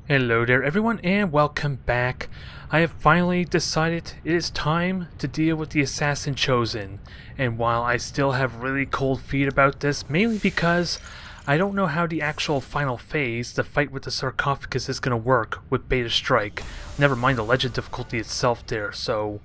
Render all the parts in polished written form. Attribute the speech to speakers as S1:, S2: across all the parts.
S1: Hello there everyone and welcome back. I have finally decided it is time to deal with the Assassin Chosen, and while I still have really cold feet about this, mainly because I don't know how the actual final phase, the fight with the Sarcophagus, is going to work with Beta Strike, never mind the legend difficulty itself there, so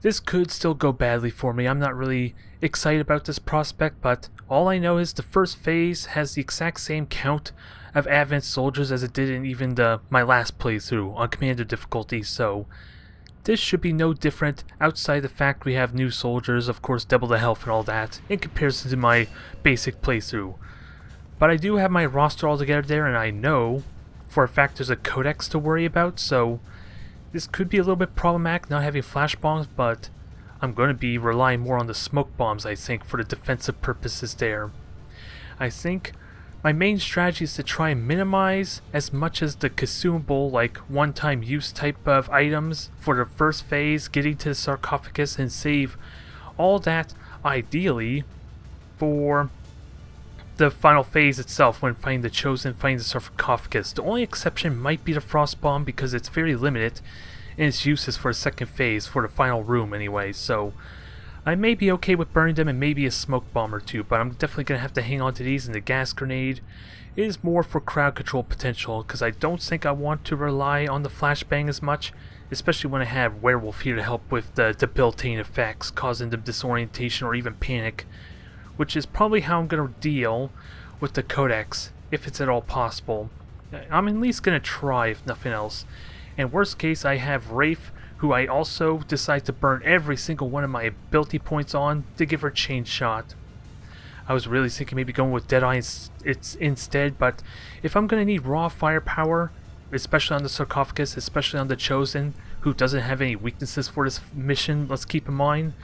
S1: this could still go badly for me. I'm not really excited about this prospect, but all I know is the first phase has the exact same count of advanced soldiers as it did in even my last playthrough on Commander difficulty, so this should be no different outside the fact we have new soldiers, of course double the health and all that, in comparison to my basic playthrough. But I do have my roster all together there, and I know for a fact there's a codex to worry about, so this could be a little bit problematic not having flash bombs, but I'm going to be relying more on the smoke bombs, I think, for the defensive purposes there. I think my main strategy is to try and minimize as much as the consumable, like one-time use type of items for the first phase, getting to the Sarcophagus, and save all that ideally for the final phase itself when finding the Chosen, finding the Sarcophagus. The only exception might be the Frost Bomb because it's very limited in its uses for the second phase, for the final room anyway, so I may be okay with burning them and maybe a smoke bomb or two, but I'm definitely going to have to hang on to these, and the gas grenade is more for crowd control potential, because I don't think I want to rely on the flashbang as much, especially when I have Werewolf here to help with the debilitating effects, causing them disorientation or even panic, which is probably how I'm going to deal with the Codex, if it's at all possible. I'm at least going to try, if nothing else. And worst case, I have Wraith, who I also decide to burn every single one of my ability points on to give her chain shot. I was really thinking maybe going with Deadeye instead, but if I'm going to need raw firepower, especially on the Sarcophagus, especially on the Chosen, who doesn't have any weaknesses for this mission, let's keep in mind,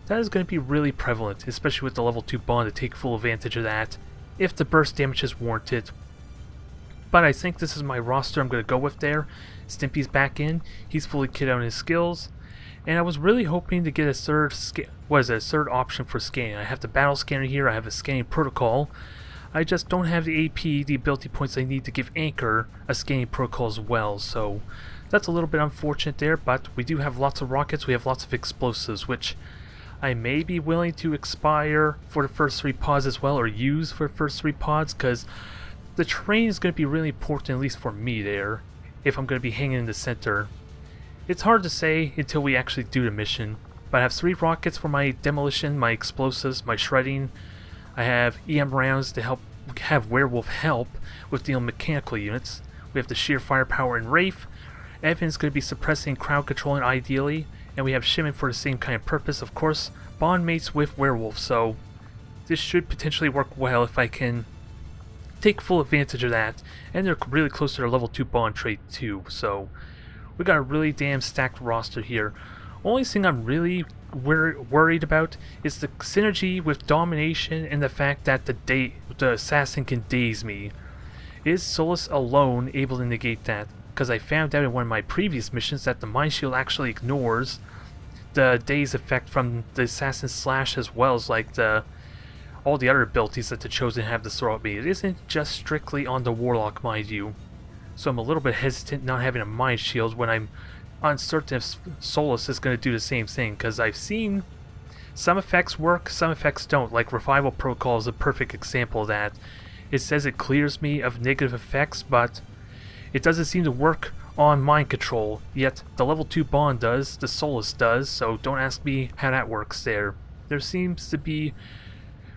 S1: that is going to be really prevalent, especially with the level 2 bond to take full advantage of that, if the burst damage is warranted. But I think this is my roster I'm going to go with there. Stimpy's back in, he's fully kitted on his skills, and I was really hoping to get a third option for scanning. I have the battle scanner here, I have a scanning protocol. I just don't have the AP, the ability points I need to give Anchor a scanning protocol as well, so that's a little bit unfortunate there, but we do have lots of rockets, we have lots of explosives, which I may be willing to expire for the first 3 pods as well, or use for the first 3 pods, because the terrain is going to be really important, at least for me there, if I'm going to be hanging in the center. It's hard to say until we actually do the mission, but I have 3 rockets for my demolition, my explosives, my shredding. I have EM rounds to help have Werewolf help with the mechanical units. We have the sheer firepower in Wraith. Evan's going to be suppressing crowd controlling ideally, and we have Shimon for the same kind of purpose, of course, bond mates with Werewolf, so this should potentially work well if I can take full advantage of that, and they're really close to their level 2 bond trait too, so we got a really damn stacked roster here. Only thing I'm really worried about is the synergy with domination and the fact that the assassin can daze me. Is Solus alone able to negate that? Because I found out in one of my previous missions that the Mind Shield actually ignores the daze effect from the assassin slash, as well as like all the other abilities that the Chosen have to throw at me. It isn't just strictly on the Warlock, mind you. So I'm a little bit hesitant not having a Mind Shield when I'm uncertain if Solus is going to do the same thing, because I've seen some effects work, some effects don't. Like Revival Protocol is a perfect example of that. It says it clears me of negative effects, but it doesn't seem to work on mind control, yet the level 2 bond does, the Solus does, so don't ask me how that works there. There seems to be,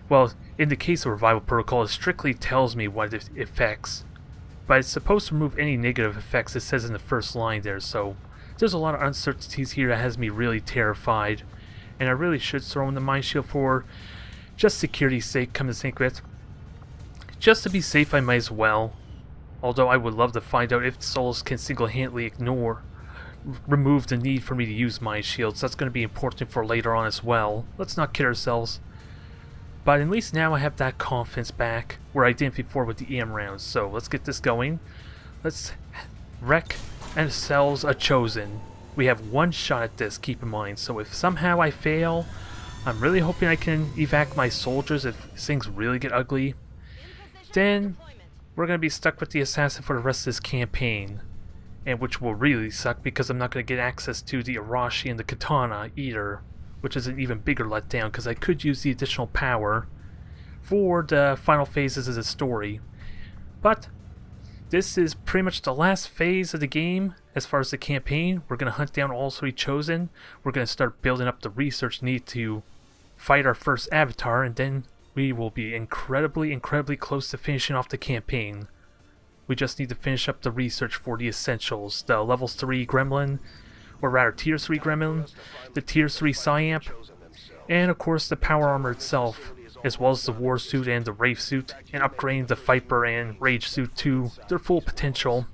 S1: well, in the case of Revival Protocol, it strictly tells me what it affects, but it's supposed to remove any negative effects, it says in the first line there, so there's a lot of uncertainties here that has me really terrified, and I really should throw in the Mind Shield for just security's sake, come to think of it. Just to be safe, I might as well. Although I would love to find out if Solus can single-handedly remove the need for me to use Mind Shields. That's going to be important for later on as well. Let's not kid ourselves. But at least now I have that confidence back, where I didn't before with the EM rounds. So let's get this going. Let's wreck ourselves a Chosen. We have 1 shot at this, keep in mind. So if somehow I fail, I'm really hoping I can evac my soldiers if things really get ugly. Then we're going to be stuck with the assassin for the rest of this campaign. And which will really suck because I'm not going to get access to the Arashi and the Katana either. Which is an even bigger letdown because I could use the additional power for the final phases of the story. But this is pretty much the last phase of the game as far as the campaign. We're going to hunt down all three chosen. We're going to start building up the research needed to fight our first avatar, and then we will be incredibly close to finishing off the campaign. We just need to finish up the research for the essentials. The level 3 gremlin, or rather tier 3 gremlin, the tier 3 Psyamp, and of course the power armor itself, as well as the war suit and the Wraith suit, and upgrading the Viper and Rage suit to their full potential.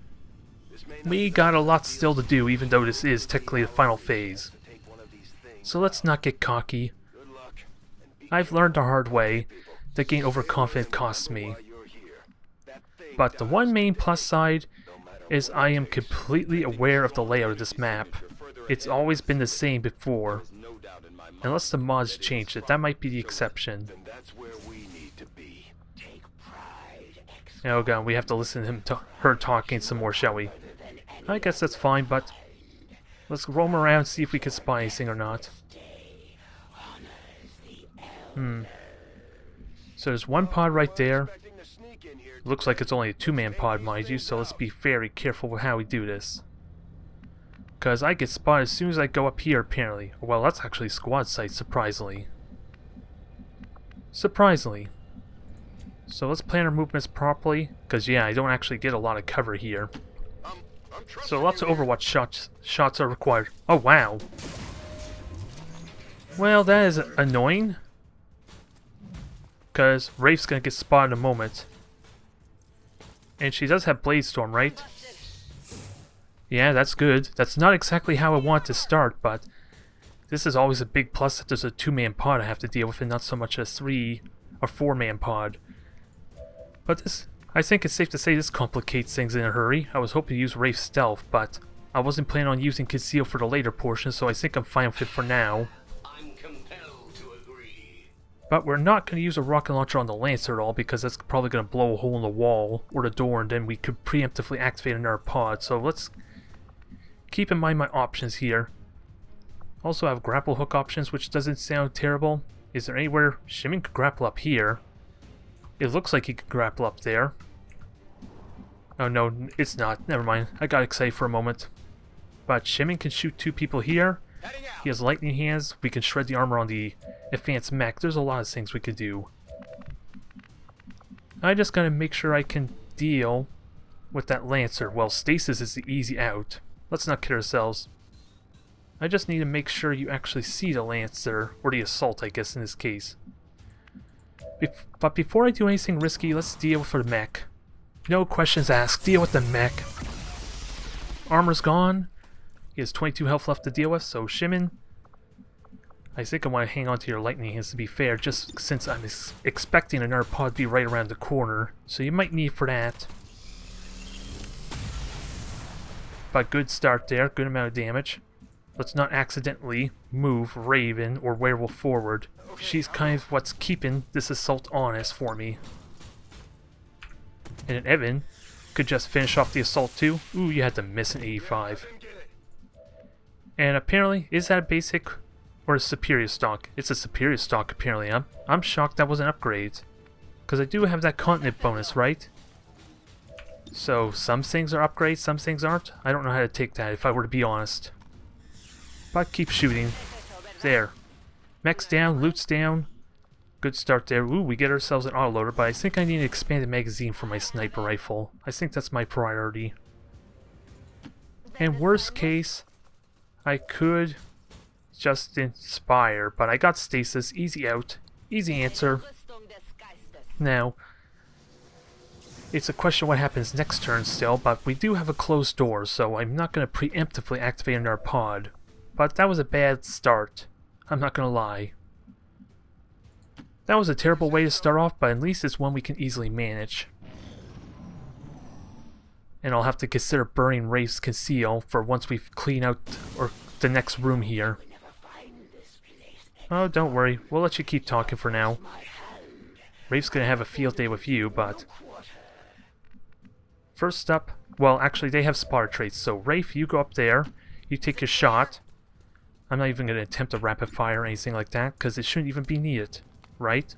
S1: We got a lot still to do, even though this is technically the final phase. So let's not get cocky. I've learned the hard way that getting overconfident costs me. But the one main plus side is I am completely aware of the layout of this map. It's always been the same before. Unless the mods changed it, that might be the exception. Oh god, we have to listen to her talking some more, shall we? I guess that's fine, but let's roam around and see if we can spy anything or not. So there's one pod right there. Looks like it's only a 2-man pod, mind you, so let's be very careful with how we do this. Because I get spotted as soon as I go up here, apparently. Well, that's actually a squad site, surprisingly. Surprisingly. So let's plan our movements properly, because yeah, I don't actually get a lot of cover here. So lots of Overwatch shots are required. Oh wow. Well, that is annoying. Because Wraith's gonna get spotted in a moment. And she does have Blade Storm, right? Yeah, that's good. That's not exactly how I want to start, but this is always a big plus that there's a 2-man pod I have to deal with and not so much a 3 or 4-man pod. But this, I think it's safe to say this complicates things in a hurry. I was hoping to use Wraith Stealth, but I wasn't planning on using Conceal for the later portion, so I think I'm fine with it for now. But we're not going to use a rocket launcher on the Lancer at all because that's probably going to blow a hole in the wall or the door, and then we could preemptively activate another pod. So let's keep in mind my options here. Also I have grapple hook options, which doesn't sound terrible. Is there anywhere Shimin could grapple up here? It looks like he could grapple up there. Oh no, it's not. Never mind. I got excited for a moment. But Shimin can shoot 2 people here. He has lightning hands. We can shred the armor on the advanced mech. There's a lot of things we could do. I just gotta make sure I can deal with that Lancer. Well, stasis is the easy out. Let's not kid ourselves. I just need to make sure you actually see the Lancer, or the Assault, I guess, in this case. But before I do anything risky, let's deal with the mech. No questions asked. Deal with the mech. Armor's gone. He has 22 health left to deal with, so Shimin, I think I want to hang on to your lightning hands to be fair, just since I'm expecting another pod to be right around the corner, so you might need for that. But good start there, good amount of damage. Let's not accidentally move Raven or Werewolf forward. She's kind of what's keeping this assault honest for me. And then Evan could just finish off the assault too. Ooh, you had to miss an 85. And apparently, is that a basic or a superior stock? It's a superior stock apparently. I'm shocked that was an upgrade. Because I do have that continent bonus, right? So some things are upgrades, some things aren't. I don't know how to take that if I were to be honest. But keep shooting. There. Mech's down, loot's down. Good start there. Ooh, we get ourselves an autoloader, but I think I need an expanded magazine for my sniper rifle. I think that's my priority. And worst case, I could just inspire, but I got stasis, easy out, easy answer. Now, it's a question of what happens next turn still, but we do have a closed door, so I'm not going to preemptively activate another pod. But that was a bad start, I'm not going to lie. That was a terrible way to start off, but at least it's one we can easily manage. And I'll have to consider burning Wraith's Conceal for once we clean out the next room here. Oh, don't worry. We'll let you keep talking for now. Wraith's gonna have a field day with you, but First up, well, actually, they have spotter traits. So, Rafe, you go up there. You take your shot. I'm not even going to attempt a rapid fire or anything like that, because it shouldn't even be needed, right?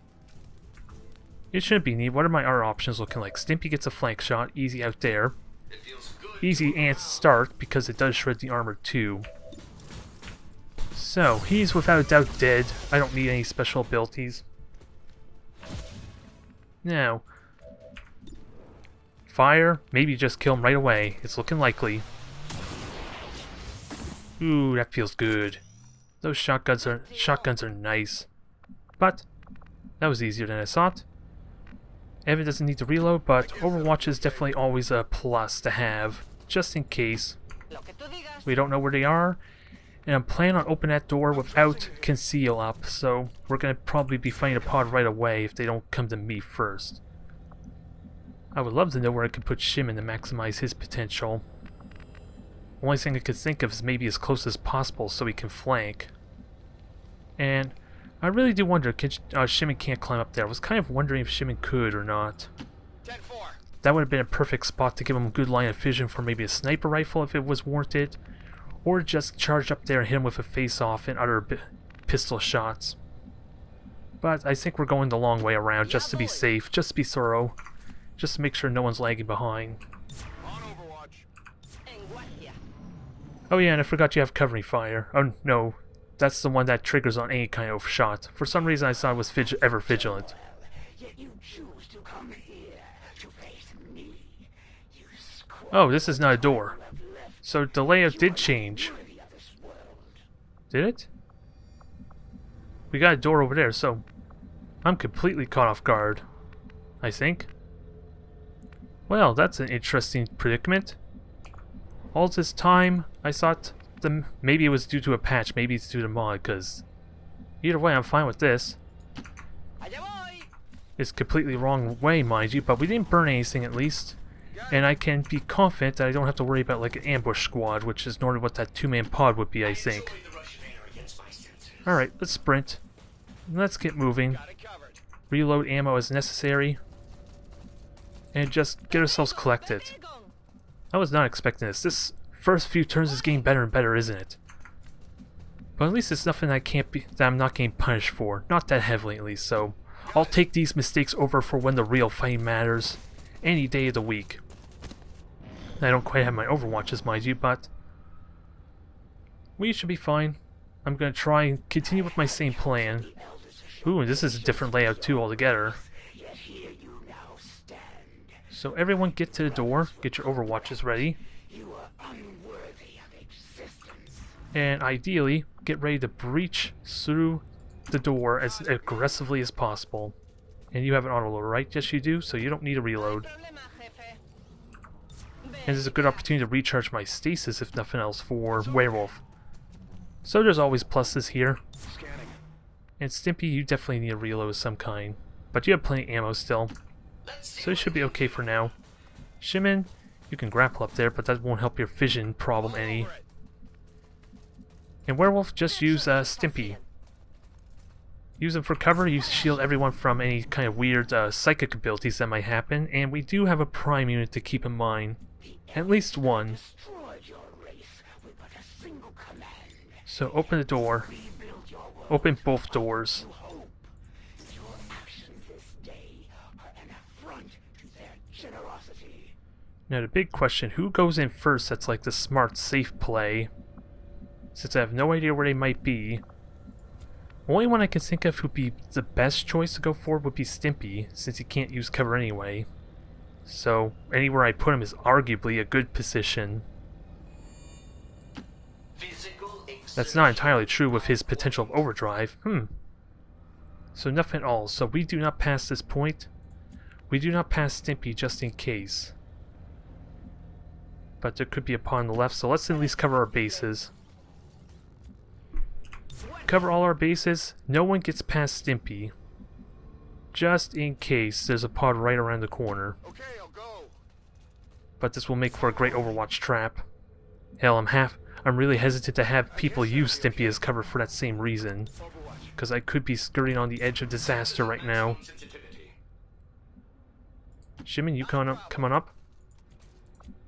S1: It shouldn't be needed. What are my other options looking like? Stimpy gets a flank shot, easy out there. Easy and start, because it does shred the armor too. So, he's without a doubt dead. I don't need any special abilities. Now, fire, maybe just kill him right away. It's looking likely. Ooh, that feels good. Those shotguns are nice. But that was easier than I thought. Evan doesn't need to reload, but Overwatch is definitely always a plus to have, just in case. We don't know where they are, and I'm planning on opening that door without conceal up, so we're going to probably be fighting a pod right away if they don't come to me first. I would love to know where I could put Shimon to maximize his potential. Only thing I could think of is maybe as close as possible so he can flank. And I really do wonder, Shimon can't climb up there. I was kind of wondering if Shimon could or not. 10-4. That would have been a perfect spot to give him a good line of vision for maybe a sniper rifle if it was warranted. Or just charge up there and hit him with a face-off and other pistol shots. But I think we're going the long way around just to be safe, just to be thorough. Just to make sure no one's lagging behind. Oh yeah, and I forgot you have covering fire. Oh no, that's the one that triggers on any kind of shot. For some reason I thought it was ever vigilant. Oh, this is not a door. So the layout did change. Did it? We got a door over there, so I'm completely caught off guard, I think. Well, that's an interesting predicament. All this time, I thought maybe it was due to a patch, maybe it's due to mod, because either way, I'm fine with this. It's completely wrong way, mind you, but we didn't burn anything at least. And I can be confident that I don't have to worry about like an ambush squad, which is normally what that two-man pod would be, I think. Alright, let's sprint. Let's get moving. Reload ammo as necessary. And just get ourselves collected. I was not expecting this. This first few turns is getting better and better, isn't it? But at least it's nothing that I'm not getting punished for. Not that heavily, at least, so I'll take these mistakes over for when the real fighting matters. Any day of the week. I don't quite have my Overwatches, mind you, but we should be fine. I'm going to try and continue with my same plan. Ooh, and this is a different layout too altogether. So everyone get to the door, get your Overwatches ready. And ideally, get ready to breach through the door as aggressively as possible. And you have an autoloader, right? Yes, you do, so you don't need a reload. And this is a good opportunity to recharge my stasis, if nothing else, for Werewolf. So there's always pluses here. And Stimpy, you definitely need a reload of some kind. But you have plenty of ammo still. So it should be okay for now. Shimon, you can grapple up there, but that won't help your vision problem any. And Werewolf, just use Stimpy. Use them for cover, you shield everyone from any kind of weird psychic abilities that might happen, and we do have a prime unit to keep in mind. At least one. So open the door. Open both doors. Now the big question, who goes in first that's like the smart, safe play? Since I have no idea where they might be. Only one I can think of who'd be the best choice to go for would be Stimpy, since he can't use cover anyway. So, anywhere I put him is arguably a good position. That's not entirely true with his potential of overdrive. So nothing at all. So we do not pass this point. We do not pass Stimpy just in case. But there could be a pod on the left, so let's at least cover our bases. Cover all our bases, no one gets past Stimpy. Just in case there's a pod right around the corner. Okay, I'll go. But this will make for a great Overwatch trap. Hell, I'm really hesitant to have people use Stimpy as cover for that same reason. Because I could be skirting on the edge of disaster right now. Shimon, you come on up.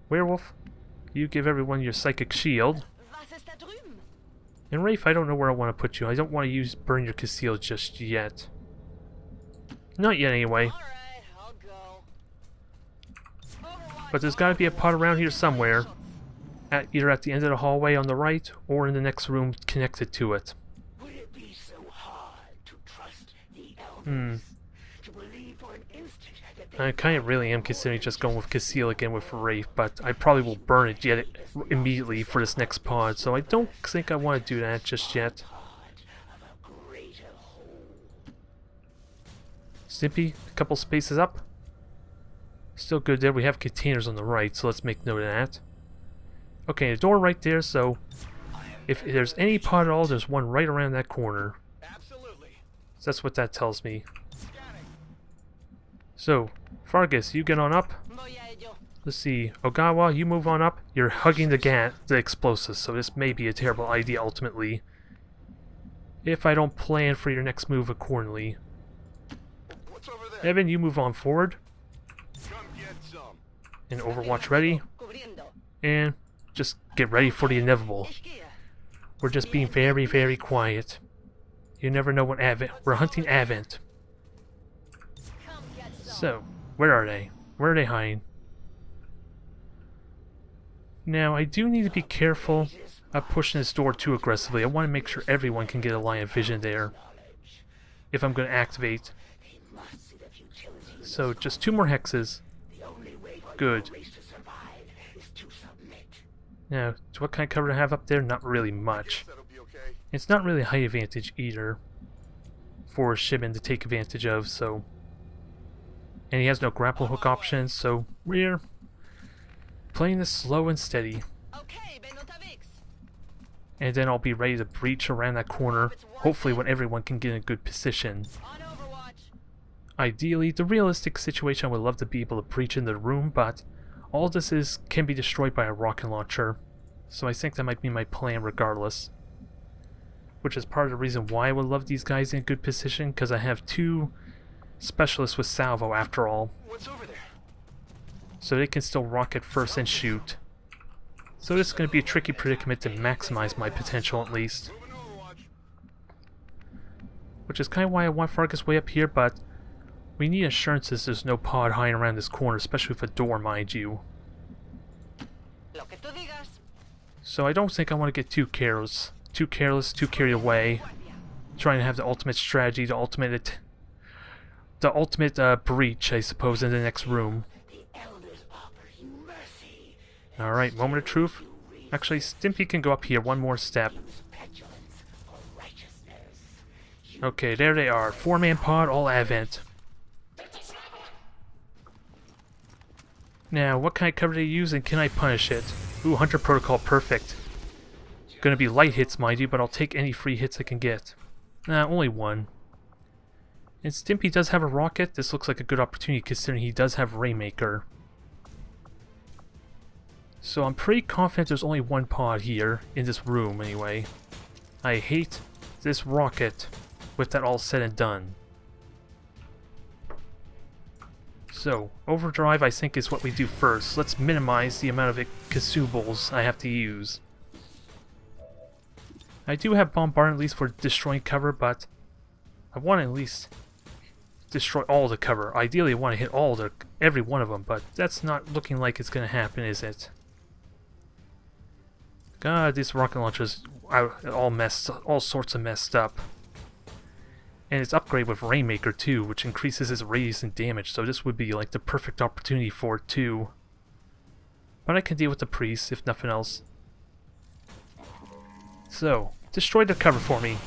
S1: Werewolf, you give everyone your psychic shield. And Rafe, I don't know where I want to put you. I don't want to burn your conceal just yet. Not yet, anyway. But there's got to be a pod around here somewhere. Either at the end of the hallway on the right, or in the next room connected to it.
S2: Would it be so hard to trust the elders? To believe for an instant that
S1: I kind of really am considering just going with conceal again with Rafe, but I probably will burn it yet immediately for this next pod, so I don't think I want to do that just yet. Stimpy, a couple spaces up. Still good there. We have containers on the right, so let's make note of that. Okay, the door right there, so if there's any pod at all, there's one right around that corner.
S3: Absolutely.
S1: So that's what that tells me. So, Fargus, you get on up. Let's see, Ogawa, you move on up. You're hugging the explosives, so this may be a terrible idea ultimately. If I don't plan for your next move accordingly.
S3: What's over there?
S1: Evan, you move on forward.
S3: Come get some.
S1: And Overwatch ready. And just get ready for the inevitable. We're just being very, very quiet. You never know when we're hunting Advent. So, where are they? Where are they hiding? Now, I do need to be careful of pushing this door too aggressively. I want to make sure everyone can get a line of vision there. If I'm going to activate. So, just 2 more hexes. Good. Now, what kind of cover do I have up there? Not really much. It's not really a high advantage either for Shimon to take advantage of, so... And he has no grapple hook options, so we're playing this slow and steady. And then I'll be ready to breach around that corner, hopefully when everyone can get in a good position. Ideally, the realistic situation I would love to be able to breach in the room, but all this can be destroyed by a rocket launcher, so I think that might be my plan regardless. Which is part of the reason why I would love these guys in a good position, because I have 2 specialists with salvo after all.
S3: What's over there?
S1: So they can still rocket first and shoot. So this is going to be a tricky predicament to maximize my potential at least. Which is kind of why I want Fargus way up here, but we need assurances there's no pod hiding around this corner, especially with a door, mind you. So I don't think I want to get too careless, too carried away, trying to have the ultimate strategy, the ultimate breach, I suppose, in the next room. Alright, moment of truth. Actually, Stimpy can go up here one more step. Okay, there they are. 4-man pod, all Advent. Now, what kind of cover do they use and can I punish it? Ooh, Hunter Protocol, perfect. Gonna be light hits, mind you, but I'll take any free hits I can get. Nah, only 1. And Stimpy does have a rocket. This looks like a good opportunity considering he does have Rainmaker. So I'm pretty confident there's only 1 pod here, in this room anyway. I hate this rocket with that all said and done. So, overdrive I think is what we do first. Let's minimize the amount of consumables I have to use. I do have bombardment at least for destroying cover, but I want to at least destroy all the cover. Ideally I want to hit every one of them, but that's not looking like it's going to happen, is it? God, these rocket launchers are all sorts of messed up. And it's upgraded with Rainmaker too, which increases its radius and damage, so this would be like the perfect opportunity for it too. But I can deal with the priest, if nothing else. So, destroy the cover for me.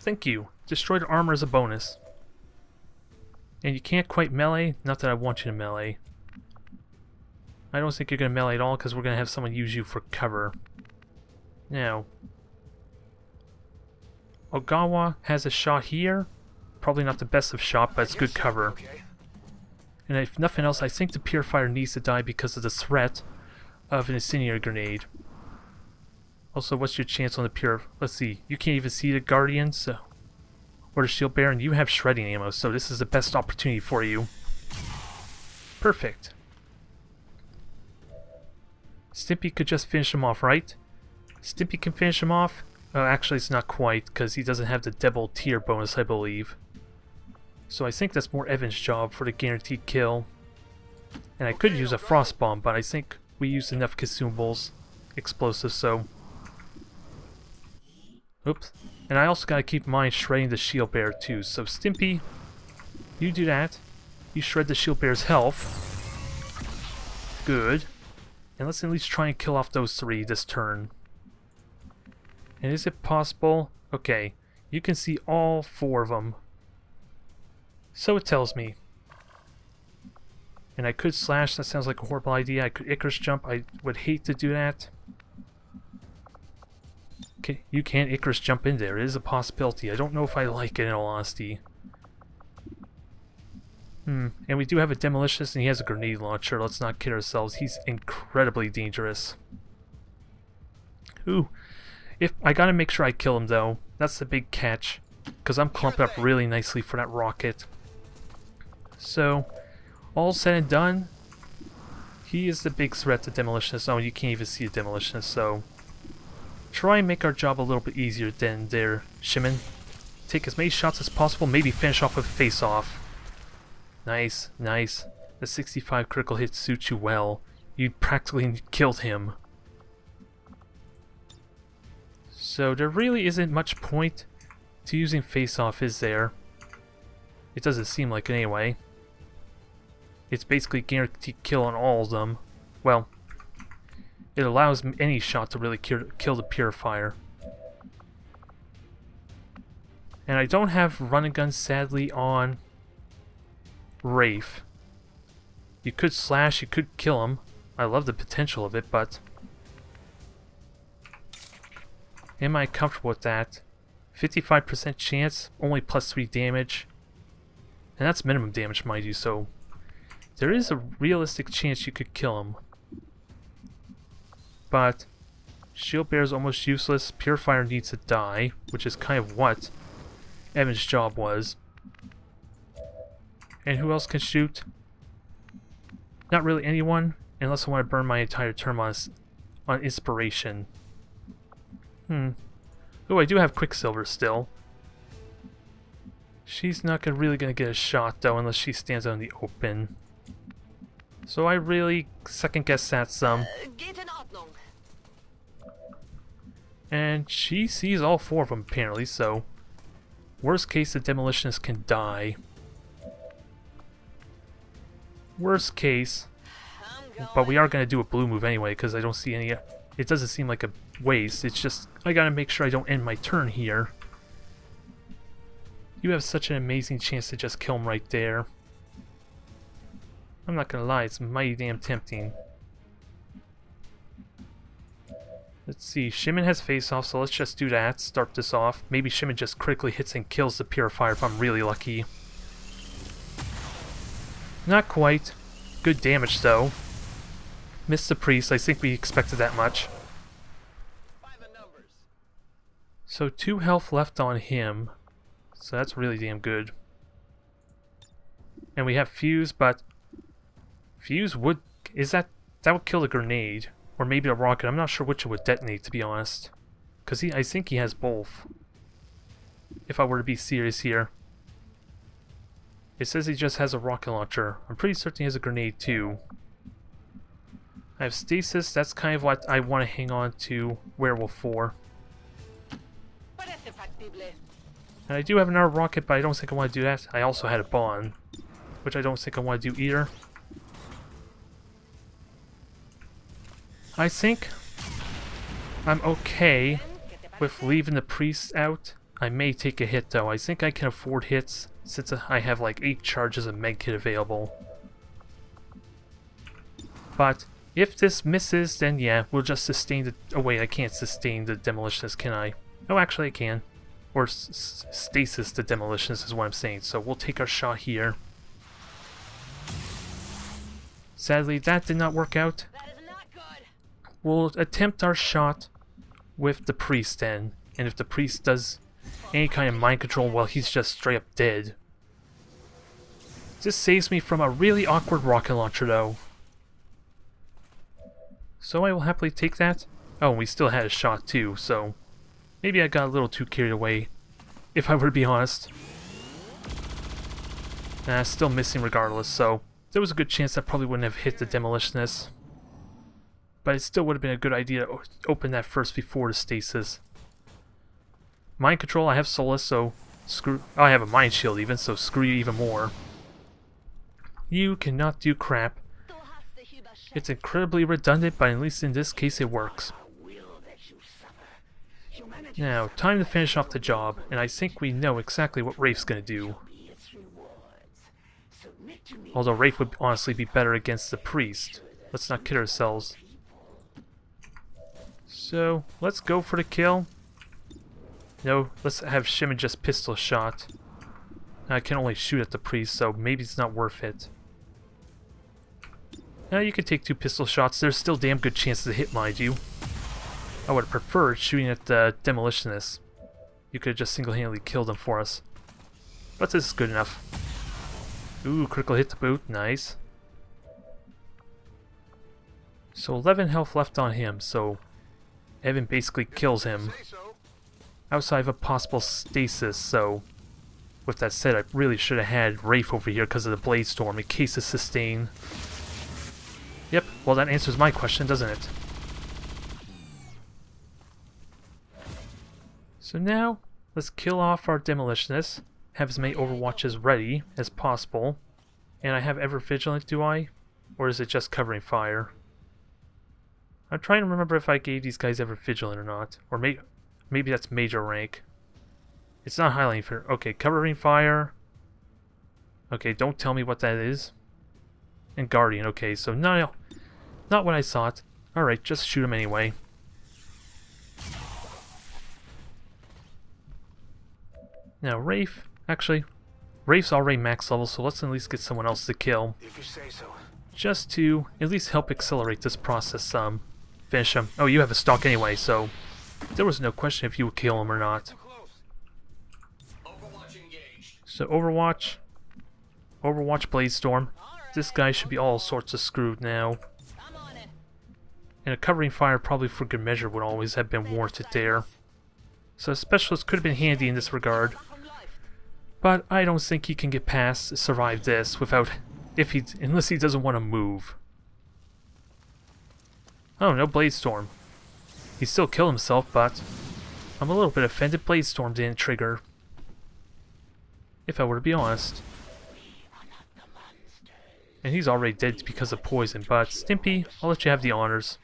S1: Thank you. Destroy the armor as a bonus. And you can't quite melee, not that I want you to melee. I don't think you're going to melee at all, because we're going to have someone use you for cover. Now, Ogawa has a shot here. Probably not the best of shot, but it's good cover. And if nothing else, I think the Purifier needs to die because of the threat of an incendiary grenade. Also, what's your chance on the Pure? Let's see, you can't even see the Guardians or the Shield Bearer, and you have shredding ammo, so this is the best opportunity for you. Perfect. Stimpy could just finish him off, right? Stimpy can finish him off? Oh, actually it's not quite, because he doesn't have the double tier bonus, I believe. So I think that's more Evan's job for the guaranteed kill. And I could use a frost bomb, but I think we used enough consumables, explosives, so... Oops. And I also gotta keep in mind shredding the shield bearer too, so Stimpy, you do that. You shred the shield bearer's health. Good. And let's at least try and kill off those 3 this turn. And is it possible? Okay, you can see all 4 of them. So it tells me. And I could slash, that sounds like a horrible idea. I could Icarus jump, I would hate to do that. Okay, you can Icarus jump in there, it is a possibility. I don't know if I like it in all honesty. And we do have a Demolitionist and he has a grenade launcher, let's not kid ourselves, he's incredibly dangerous. Ooh, if I gotta make sure I kill him though, that's the big catch. Because I'm clumped up really nicely for that rocket. So, all said and done, he is the big threat to Demolitionist. Oh, you can't even see a Demolitionist, so... Try and make our job a little bit easier than their Shimon. Take as many shots as possible, maybe finish off with face-off. Nice, nice. The 65 critical hit suits you well. You practically killed him. So there really isn't much point to using face-off, is there? It doesn't seem like it anyway. It's basically guaranteed kill on all of them. Well, it allows any shot to really kill the Purifier. And I don't have run and gun sadly on Wraith. You could slash, you could kill him. I love the potential of it, but... Am I comfortable with that? 55% chance, only +3 damage. And that's minimum damage, mind you, so... There is a realistic chance you could kill him. But... Shield Bearer is almost useless, Purifier needs to die, which is kind of what Evan's job was. And who else can shoot? Not really anyone, unless I want to burn my entire turn on Inspiration. Oh, I do have Quicksilver still. She's not really gonna get a shot though, unless she stands out in the open. So I really second guess that some. And she sees all 4 of them apparently, so... Worst case, the Demolitionist can die. Worst case. But we are going to do a blue move anyway, because I don't see any... It doesn't seem like a waste, it's just... I gotta make sure I don't end my turn here. You have such an amazing chance to just kill him right there. I'm not gonna lie, it's mighty damn tempting. Let's see, Shimon has face-off, so let's just do that, start this off. Maybe Shimon just critically hits and kills the Purifier if I'm really lucky. Not quite. Good damage though. Missed the Priest, I think we expected that much. So 2 health left on him, so that's really damn good. And we have Fuse, but... Fuse would... that would kill the grenade. Or maybe a rocket. I'm not sure which it would detonate, to be honest. Because I think he has both. If I were to be serious here. It says he just has a rocket launcher. I'm pretty certain he has a grenade too. I have Stasis. That's kind of what I want to hang on to Werewolf for. And I do have another rocket, but I don't think I want to do that. I also had a Bond, which I don't think I want to do either. I think I'm okay with leaving the Priest out. I may take a hit though. I think I can afford hits since I have like 8 charges of medkit available. But if this misses, then yeah, we'll just sustain the... Oh wait, I can't sustain the Demolitionist, can I? Oh, actually I can. Or stasis the Demolitionist is what I'm saying. So we'll take our shot here. Sadly, that did not work out. We'll attempt our shot with the Priest then, and if the Priest does any kind of mind control, well, he's just straight up dead. This saves me from a really awkward rocket launcher though. So I will happily take that. Oh, and we still had a shot too, so maybe I got a little too carried away, if I were to be honest. Still missing regardless, so there was a good chance that probably wouldn't have hit the demolitionist. But it still would have been a good idea to open that first before the stasis. Mind control, I have Solus, so screw... Oh, I have a mind shield even, so screw you even more. You cannot do crap. It's incredibly redundant, but at least in this case it works. Now, time to finish off the job, and I think we know exactly what Rafe's gonna do. Although Rafe would honestly be better against the priest. Let's not kid ourselves. So, let's go for the kill. No, let's have Shimon just pistol shot. I can only shoot at the priest, so maybe it's not worth it. Now you can take 2 pistol shots. There's still damn good chances to hit, mind you. I would have preferred shooting at the demolitionist. You could have just single-handedly killed him for us. But this is good enough. Ooh, critical hit to boot. Nice. So 11 health left on him, so Evan basically kills him outside of a possible stasis, so with that said, I really should have had Rafe over here because of the Blade Storm in case of sustain. Yep, well that answers my question, doesn't it? So now, let's kill off our demolitionist, have as many overwatches ready as possible, and I have Ever Vigilant, do I? Or is it just covering fire? I'm trying to remember if I gave these guys Ever Vigilant or not, or maybe that's major rank. It's not highlighting for... Okay, covering fire. Okay, don't tell me what that is. And Guardian, okay, so no, not what I thought. Alright, just shoot him anyway. Now, Rafe, actually, Rafe's already max level, so let's at least get someone else to kill.
S3: If you say so.
S1: Just to at least help accelerate this process some. Finish him. Oh, you have a stock anyway, so there was no question if you would kill him or not. So Overwatch, Blade Storm. This guy should be all sorts of screwed now. And a covering fire probably for good measure would always have been warranted there. So a specialist could have been handy in this regard. But I don't think he can get past, survive this without, unless he doesn't want to move. Oh, no Blade Storm. He still killed himself, but I'm a little bit offended Blade Storm didn't trigger. If I were to be honest. And he's already dead because of poison, but Stimpy, I'll let you have the honors.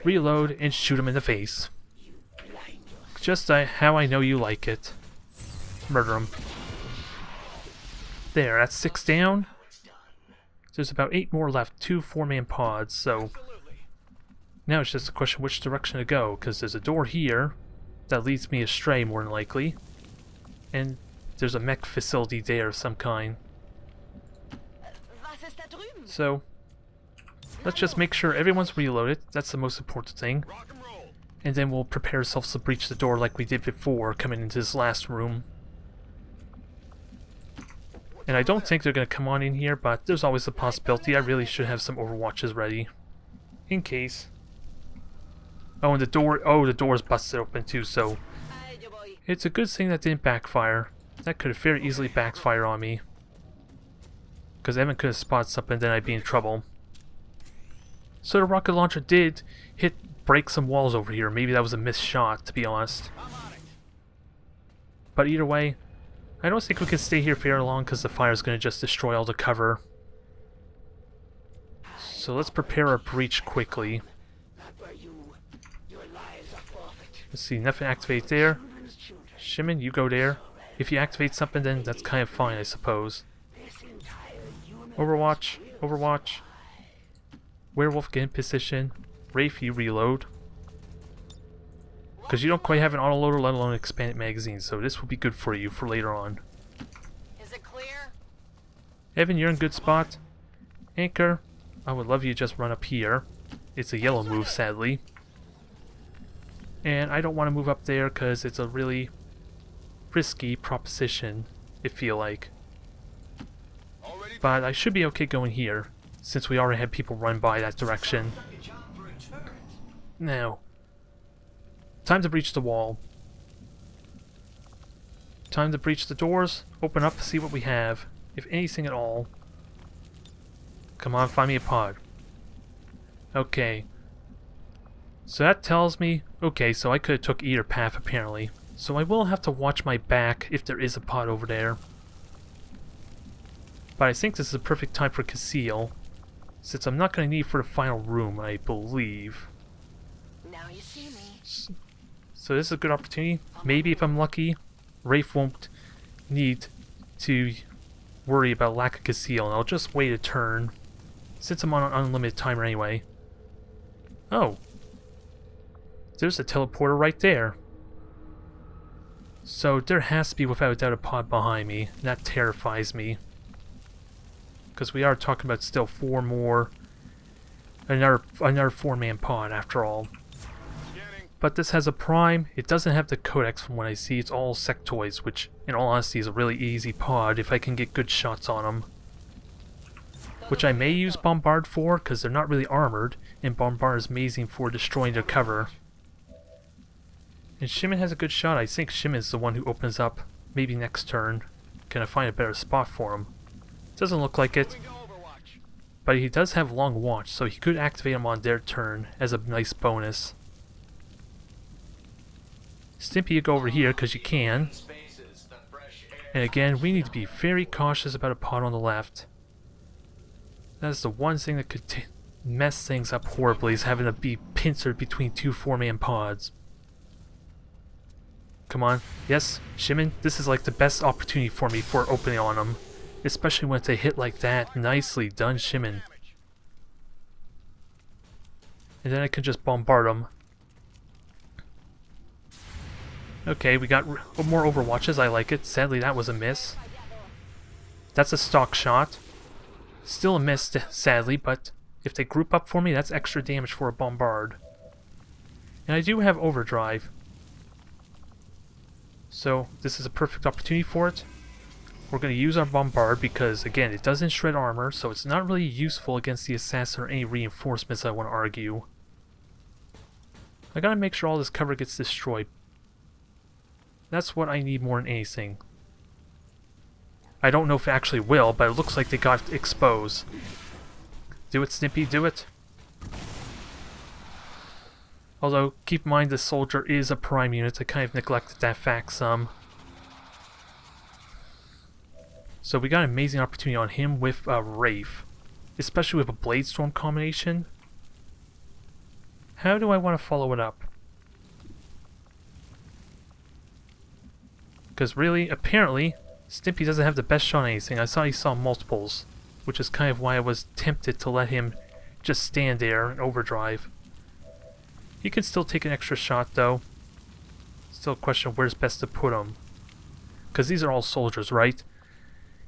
S1: Reload and shoot him in the face. Just how I know you like it. Murder him. There, that's 6 down. There's about 8 more left, 2 4-man pods, so now it's just a question which direction to go, because there's a door here that leads me astray more than likely, and there's a mech facility there of some kind. So let's just make sure everyone's reloaded, that's the most important thing, and then we'll prepare ourselves to breach the door like we did before coming into this last room. And I don't think they're going to come on in here, but there's always the possibility. I really should have some overwatches ready. In case. Oh, and the door's busted open too, so it's a good thing that didn't backfire. That could have very easily backfired on me. Because Evan could have spotted something, then I'd be in trouble. So the rocket launcher did break some walls over here. Maybe that was a missed shot, to be honest. But either way, I don't think we can stay here for very long because the fire is going to just destroy all the cover. So let's prepare our breach quickly. Let's see, nothing activate there. Shimon, you go there. If you activate something, then that's kind of fine, I suppose. Overwatch, Overwatch. Werewolf, get in position. Rafe, you reload. Because you don't quite have an autoloader, let alone an expanded magazine, so this will be good for you for later on.
S4: Is it clear?
S1: Evan, you're in good spot. Anchor, I would love you to just run up here. It's a yellow move, sadly. And I don't want to move up there because it's a really risky proposition, I feel like. But I should be okay going here. since we already had people run by that direction. Now, time to breach the wall. Time to breach the doors, open up, see what we have, if anything at all. Come on, find me a pod. Okay. So that tells me, okay, so I could have took either path apparently. So I will have to watch my back if there is a pod over there. But I think this is a perfect time for conceal, since I'm not going to need for the final room, I believe.
S4: Now you see me.
S1: So this is a good opportunity. Maybe if I'm lucky, Rafe won't need to worry about lack of conceal, and I'll just wait a turn, since I'm on an unlimited timer anyway. Oh. There's a teleporter right there. So there has to be without a doubt a pod behind me, and that terrifies me. Because we are talking about still 4 more, another 4-man pod after all. But this has a prime. It doesn't have the codex from what I see. It's all sectoids, which in all honesty is a really easy pod if I can get good shots on them. Which I may use Bombard for, because they're not really armored, and Bombard is amazing for destroying their cover. And Shimon has a good shot. I think Shimon's the one who opens up, maybe next turn. Can I find a better spot for him? Doesn't look like it. But he does have long watch, so he could activate him on their turn as a nice bonus. Stimpy, you go over here because you can. And again, we need to be very cautious about a pod on the left. That's the one thing that could mess things up horribly, is having to be pincered between 2 4-man pods. Come on. Yes, Shimon, this is like the best opportunity for me for opening on them. Especially when they hit like that. Nicely done, Shimon. And then I can just bombard them. Okay, we got more overwatches. I like it. Sadly, that was a miss. That's a stock shot. Still a miss, sadly, but if they group up for me, that's extra damage for a bombard. And I do have overdrive. So, this is a perfect opportunity for it. We're going to use our bombard because, again, it doesn't shred armor, so it's not really useful against the assassin or any reinforcements I want to argue. I gotta make sure all this cover gets destroyed. That's what I need more than anything. I don't know if it actually will, but it looks like they got exposed. Do it, Snippy, do it. Although, keep in mind the soldier is a prime unit. I kind of neglected that fact some. So we got an amazing opportunity on him with Rafe. Especially with a Blade Storm combination. How do I want to follow it up? Because really, apparently, Stimpy doesn't have the best shot on anything. I saw he saw multiples, which is kind of why I was tempted to let him just stand there and overdrive. He can still take an extra shot though. Still a question of where's best to put him. Because these are all soldiers, right?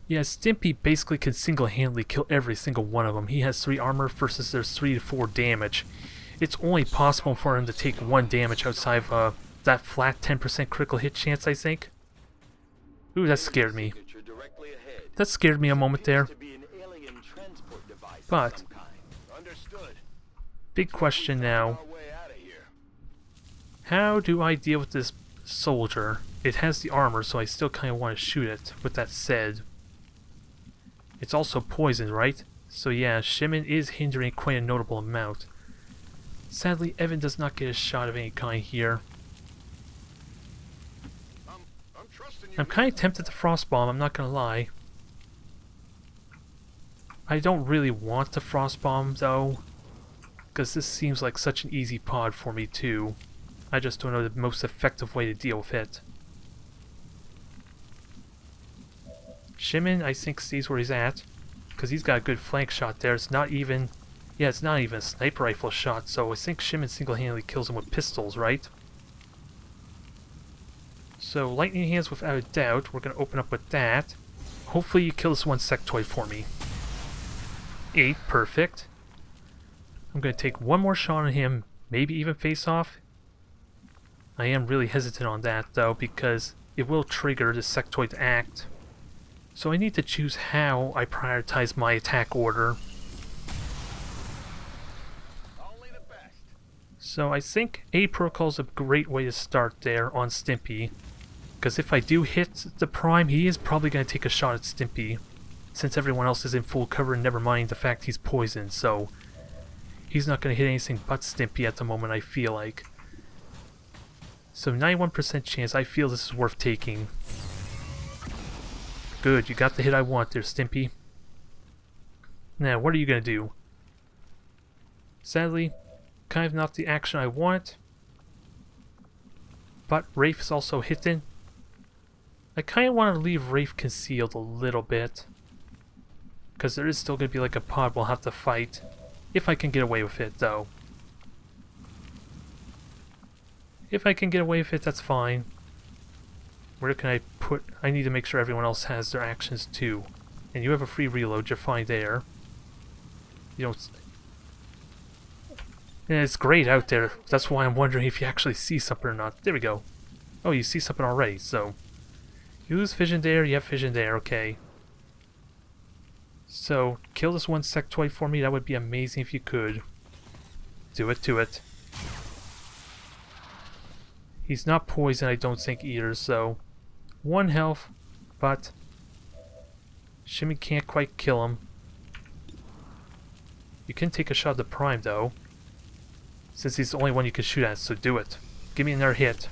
S1: Yeah, Stimpy basically can single-handedly kill every single one of them. He has 3 armor versus there's 3 to 4 damage. It's only possible for him to take 1 damage outside of that flat 10% critical hit chance, I think. Ooh, that scared me. That scared me a moment there. But, big question now. How do I deal with this soldier? It has the armor, so I still kind of want to shoot it. With that said, it's also poison, right? So yeah, Shimon is hindering quite a notable amount. Sadly, Evan does not get a shot of any kind here. I'm kind of tempted to Frostbomb, I'm not gonna lie. I don't really want to Frostbomb though, because this seems like such an easy pod for me too. I just don't know the most effective way to deal with it. Shimon, I think, sees where he's at, because he's got a good flank shot there. It's not even... Yeah, it's not even a sniper rifle shot, so I think Shimon single-handedly kills him with pistols, right? So, lightning hands without a doubt. We're going to open up with that. Hopefully you kill this one sectoid for me. 8, perfect. I'm going to take one more shot on him, maybe even face off. I am really hesitant on that, though, because it will trigger the sectoid to act. So I need to choose how I prioritize my attack order. So I think A protocol is a great way to start there on Stimpy. Because if I do hit the Prime, he is probably going to take a shot at Stimpy. Since everyone else is in full cover, never mind the fact he's poisoned, so he's not going to hit anything but Stimpy at the moment, I feel like. So 91% chance, I feel this is worth taking. Good, you got the hit I want there, Stimpy. Now, what are you going to do? Sadly, kind of not the action I want. But Rafe is also hitting. I kind of want to leave Rafe concealed a little bit. Because there is still going to be like a pod we'll have to fight. If I can get away with it, though. If I can get away with it, that's fine. Where can I put... I need to make sure everyone else has their actions too. And you have a free reload, you're fine there. You don't... And it's great out there. That's why I'm wondering if you actually see something or not. There we go. Oh, you see something already, so... You lose vision there, you have vision there, okay. So, kill this one sectoid for me, that would be amazing if you could. Do it, do it. He's not poisoned, I don't think either, so... 1 health, but... Shimmy can't quite kill him. You can take a shot at the Prime, though. Since he's the only one you can shoot at, so do it. Give me another hit.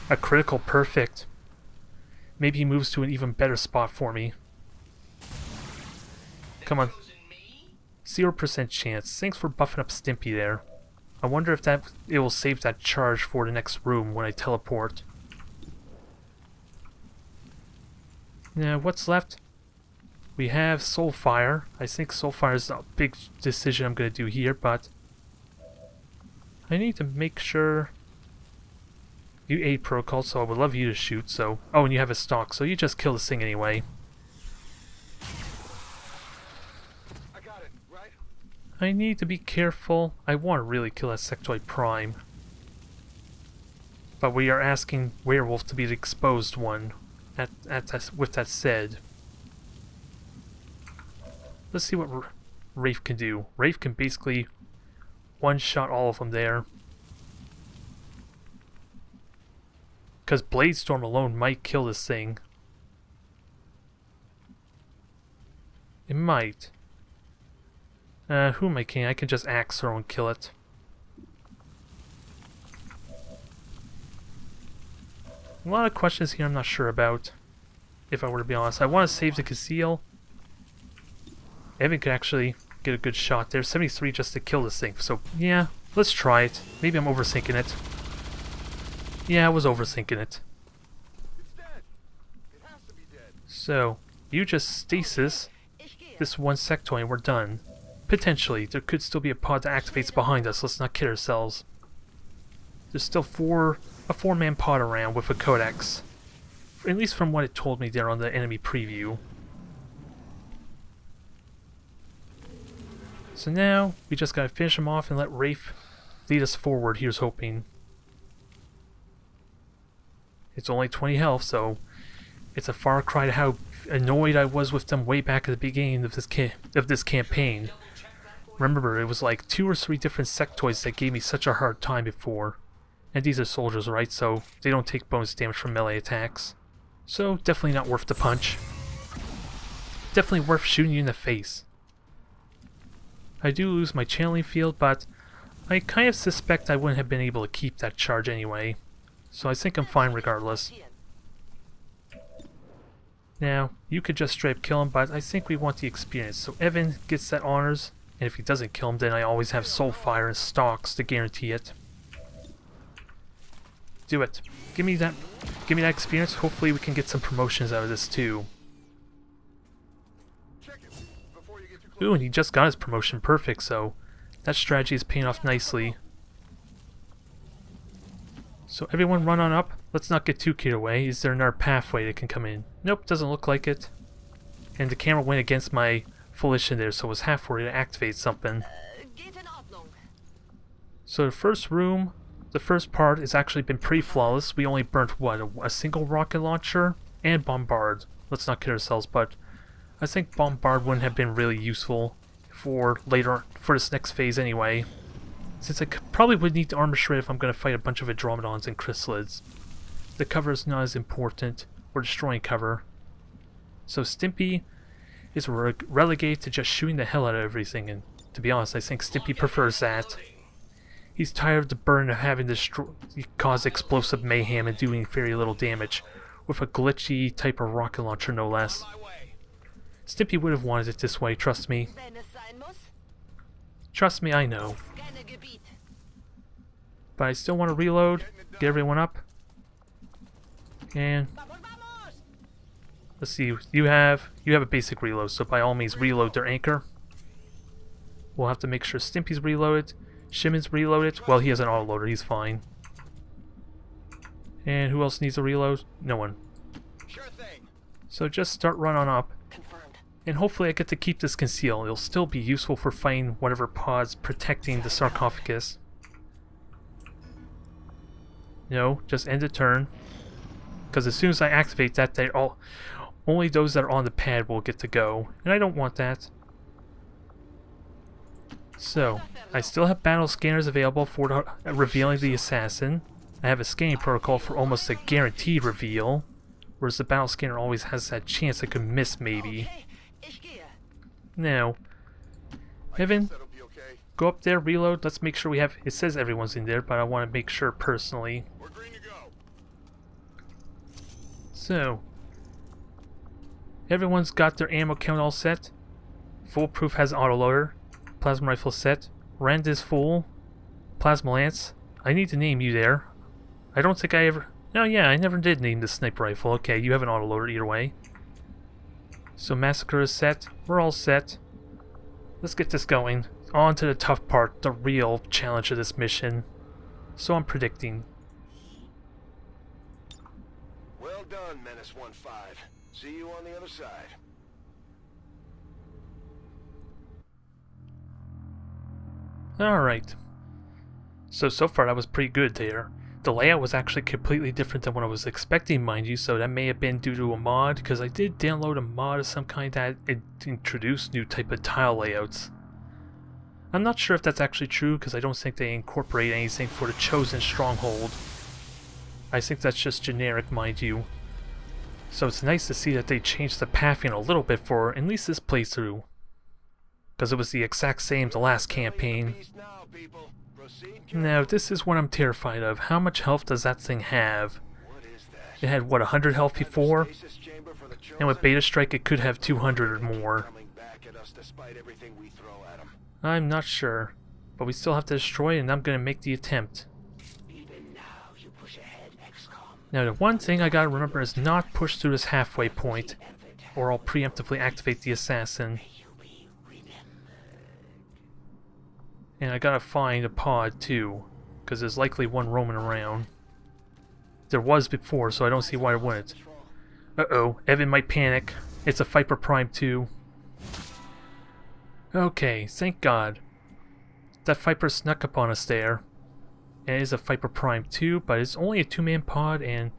S1: A critical, perfect. Maybe he moves to an even better spot for me. Come on. 0% chance. Thanks for buffing up Stimpy there. I wonder if it will save that charge for the next room when I teleport. Now, what's left? We have Soulfire. I think Soulfire is a big decision I'm going to do here, but... I need to make sure... You ate protocol, so I would love you to shoot, so... Oh, and you have a stock, so you just kill this thing anyway.
S3: I got it, right?
S1: I need to be careful. I want to really kill that Sectoid Prime. But we are asking Werewolf to be the exposed one. With that said... Let's see what Rafe can do. Rafe can basically one-shot all of them there. Because Bladestorm alone might kill this thing. It might. Who am I kidding? I can just axe throw and kill it. A lot of questions here I'm not sure about. If I were to be honest. I want to save the conceal. Evan could actually get a good shot there. 73 just to kill this thing. So, yeah, let's try it. Maybe I'm overthinking it. Yeah, I was overthinking it.
S3: It's dead. It has to be dead.
S1: So, you just stasis this one sectoid and we're done. Potentially, there could still be a pod that activates behind us. Let's not kid ourselves. There's still a 4-man pod around with a codex. At least from what it told me there on the enemy preview. So now, we just gotta finish him off and let Rafe lead us forward, here's hoping. It's only 20 health, so it's a far cry to how annoyed I was with them way back at the beginning of this campaign. Remember, it was like 2 or 3 different sectoids that gave me such a hard time before. And these are soldiers, right? So they don't take bonus damage from melee attacks. So definitely not worth the punch. Definitely worth shooting you in the face. I do lose my channeling field, but I kind of suspect I wouldn't have been able to keep that charge anyway. So I think I'm fine regardless. Now, you could just straight up kill him, but I think we want the experience. So Evan gets that honors, and if he doesn't kill him, then I always have Soulfire and Stalks to guarantee it. Do it. Give me that experience. Hopefully we can get some promotions out of this too.
S3: Check it before you get too close.
S1: Ooh, and he just got his promotion. Perfect, so that strategy is paying off nicely. So everyone run on up. Let's not get too carried away. Is there another pathway that can come in? Nope, doesn't look like it. And the camera went against my volition there, so I was half worried to activate something. So the first room, the first part has actually been pretty flawless. We only burnt, what, a single rocket launcher? And Bombard. Let's not kid ourselves, but I think Bombard wouldn't have been really useful for later, for this next phase anyway. since I probably would need the armor shred if I'm going to fight a bunch of Andromedons and chrysalids. The cover is not as important. We're destroying cover. So Stimpy is relegated to just shooting the hell out of everything, and to be honest, I think Stimpy prefers that. He's tired of the burden of having to cause explosive mayhem and doing very little damage, with a glitchy type of rocket launcher no less. Stimpy would have wanted it this way, trust me. Trust me, I know. But I still want to reload, get everyone up. And let's see, you have a basic reload, so by all means reload their anchor. We'll have to make sure Stimpy's reloaded, Shimon's reloaded. Well, he has an autoloader, he's fine. And who else needs a reload? No one.
S3: Sure thing.
S1: So just start run on up.
S4: Confirmed.
S1: And hopefully I get to keep this concealed. It'll still be useful for fighting whatever pod's protecting the sarcophagus. No, just end the turn. Because as soon as I activate that, only those that are on the pad will get to go. And I don't want that. So, I still have battle scanners available for revealing the assassin. I have a scanning protocol for almost a guaranteed reveal. Whereas the battle scanner always has that chance I could miss maybe. Now, Evan,
S3: That'll be okay.
S1: go up there, reload. Let's make sure we have... It says everyone's in there, but I want to make sure personally.
S3: We're green to go.
S1: So, everyone's got their ammo count all set. Foolproof has autoloader. Plasma rifle set. Rend is full. Plasma lance. I need to name you there. I don't think I ever... No, yeah, I never did name the sniper rifle. Okay, you have an autoloader either way. So Massacre is set. We're all set. Let's get this going. On to the tough part, the real challenge of this mission. So I'm predicting.
S3: Well done, Menace 1-5. See you on the other side.
S1: Alright. So far that was pretty good there. The layout was actually completely different than what I was expecting, mind you, so that may have been due to a mod, because I did download a mod of some kind that introduced new type of tile layouts. I'm not sure if that's actually true, because I don't think they incorporate anything for the Chosen Stronghold. I think that's just generic, mind you. So it's nice to see that they changed the pathing a little bit for at least this playthrough. Because it was the exact same the last campaign. Now, this is what I'm terrified of. How much health does that thing have? It had, what, 100 health before? And with Beta Strike it could have 200 or more. I'm not sure. But we still have to destroy it, and I'm going to make the attempt.
S2: Even now, you push ahead, XCOM.
S1: Now, the one thing I gotta remember is not push through this halfway point, or I'll preemptively activate the assassin. And I gotta find a pod too, because there's likely one roaming around. There was before, so I don't see why it wouldn't. Uh-oh, Evan might panic. It's a Viper Prime 2. Okay, thank God. That Viper snuck up on us there. And it is a Viper Prime 2, but it's only a 2-man pod, and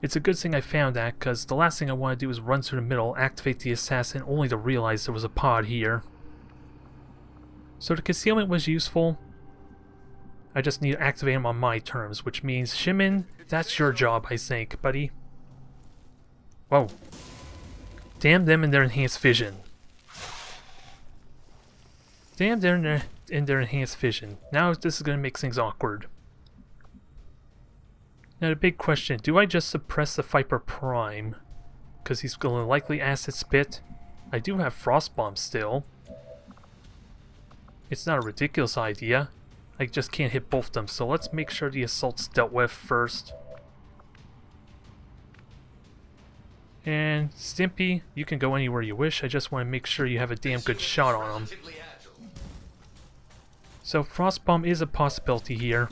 S1: it's a good thing I found that, because the last thing I want to do is run through the middle, activate the assassin, only to realize there was a pod here. So the concealment was useful. I just need to activate him on my terms, which means, Shimon, that's your job, I think, buddy. Whoa. Damn them and their enhanced vision. Damn them and their enhanced vision. Now this is going to make things awkward. Now the big question, do I just suppress the Viper Prime? Because he's going to likely acid spit. I do have Frost Bomb still. It's not a ridiculous idea. I just can't hit both of them, so let's make sure the assault's dealt with first. And Stimpy, you can go anywhere you wish. I just want to make sure you have a damn good shot on him. So Frost Bomb is a possibility here.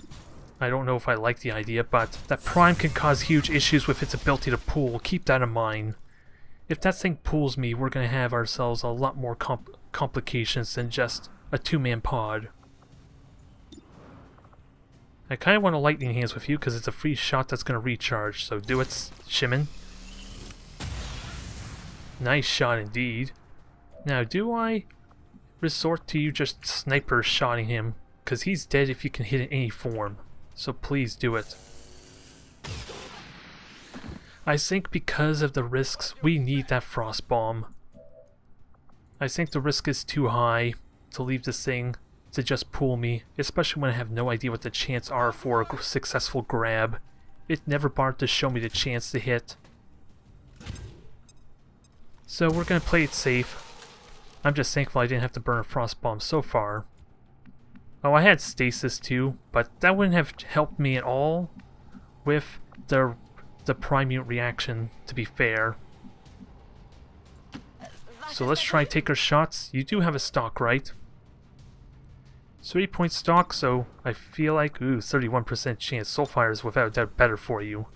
S1: I don't know if I like the idea, but that Prime can cause huge issues with its ability to pool. Keep that in mind. If that thing pools me, we're going to have ourselves a lot more complications than just a 2-man pod. I kind of want to lightning hands with you because it's a free shot that's going to recharge, so do it, Shimon. Nice shot indeed. Now, do I resort to you just sniper shotting him? because he's dead if you can hit in any form. So please do it. I think because of the risks, we need that frost bomb. I think the risk is too high to leave this thing to just pull me, especially when I have no idea what the chances are for a successful grab. It never bothered to show me the chance to hit. So we're gonna play it safe. I'm just thankful I didn't have to burn a frost bomb so far. Oh, I had stasis too, but that wouldn't have helped me at all with the primute reaction, to be fair. So let's try and take our shots. You do have a stock, right? 3-point stock, so I feel like, ooh, 31% chance. Soulfire is without a doubt better for you.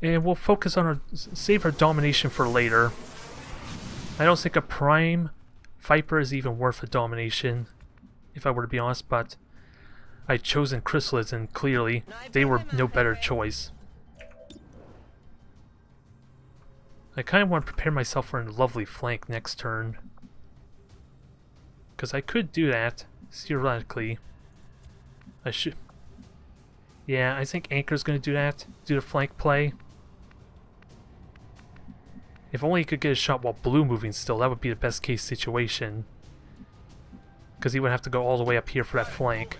S1: And we'll focus on save our domination for later. I don't think a prime Viper is even worth a domination, if I were to be honest, but I'd chosen Chrysalids and clearly they were no better choice. I kind of want to prepare myself for a lovely flank next turn. Because I could do that, theoretically. I should... Yeah, I think Anchor's going to do that, do the flank play. If only he could get a shot while blue moving still, that would be the best case situation. Because he would have to go all the way up here for that flank.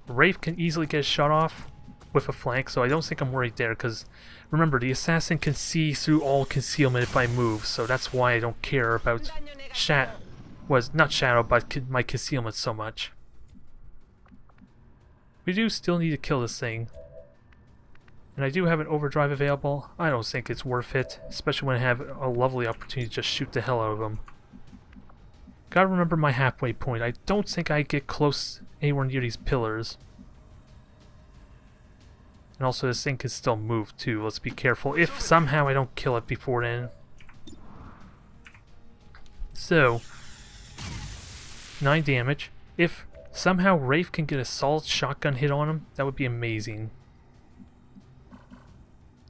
S1: Wraith can easily get a shot off with a flank, so I don't think I'm worried there, because remember, the assassin can see through all concealment if I move, so that's why I don't care about not shadow, but my concealment so much. We do still need to kill this thing. And I do have an overdrive available. I don't think it's worth it, especially when I have a lovely opportunity to just shoot the hell out of him. Gotta remember my halfway point. I don't think I get close anywhere near these pillars. And also this thing can still move too. Let's be careful if somehow I don't kill it before then. So, 9 damage. If somehow Wraith can get a solid shotgun hit on him, that would be amazing.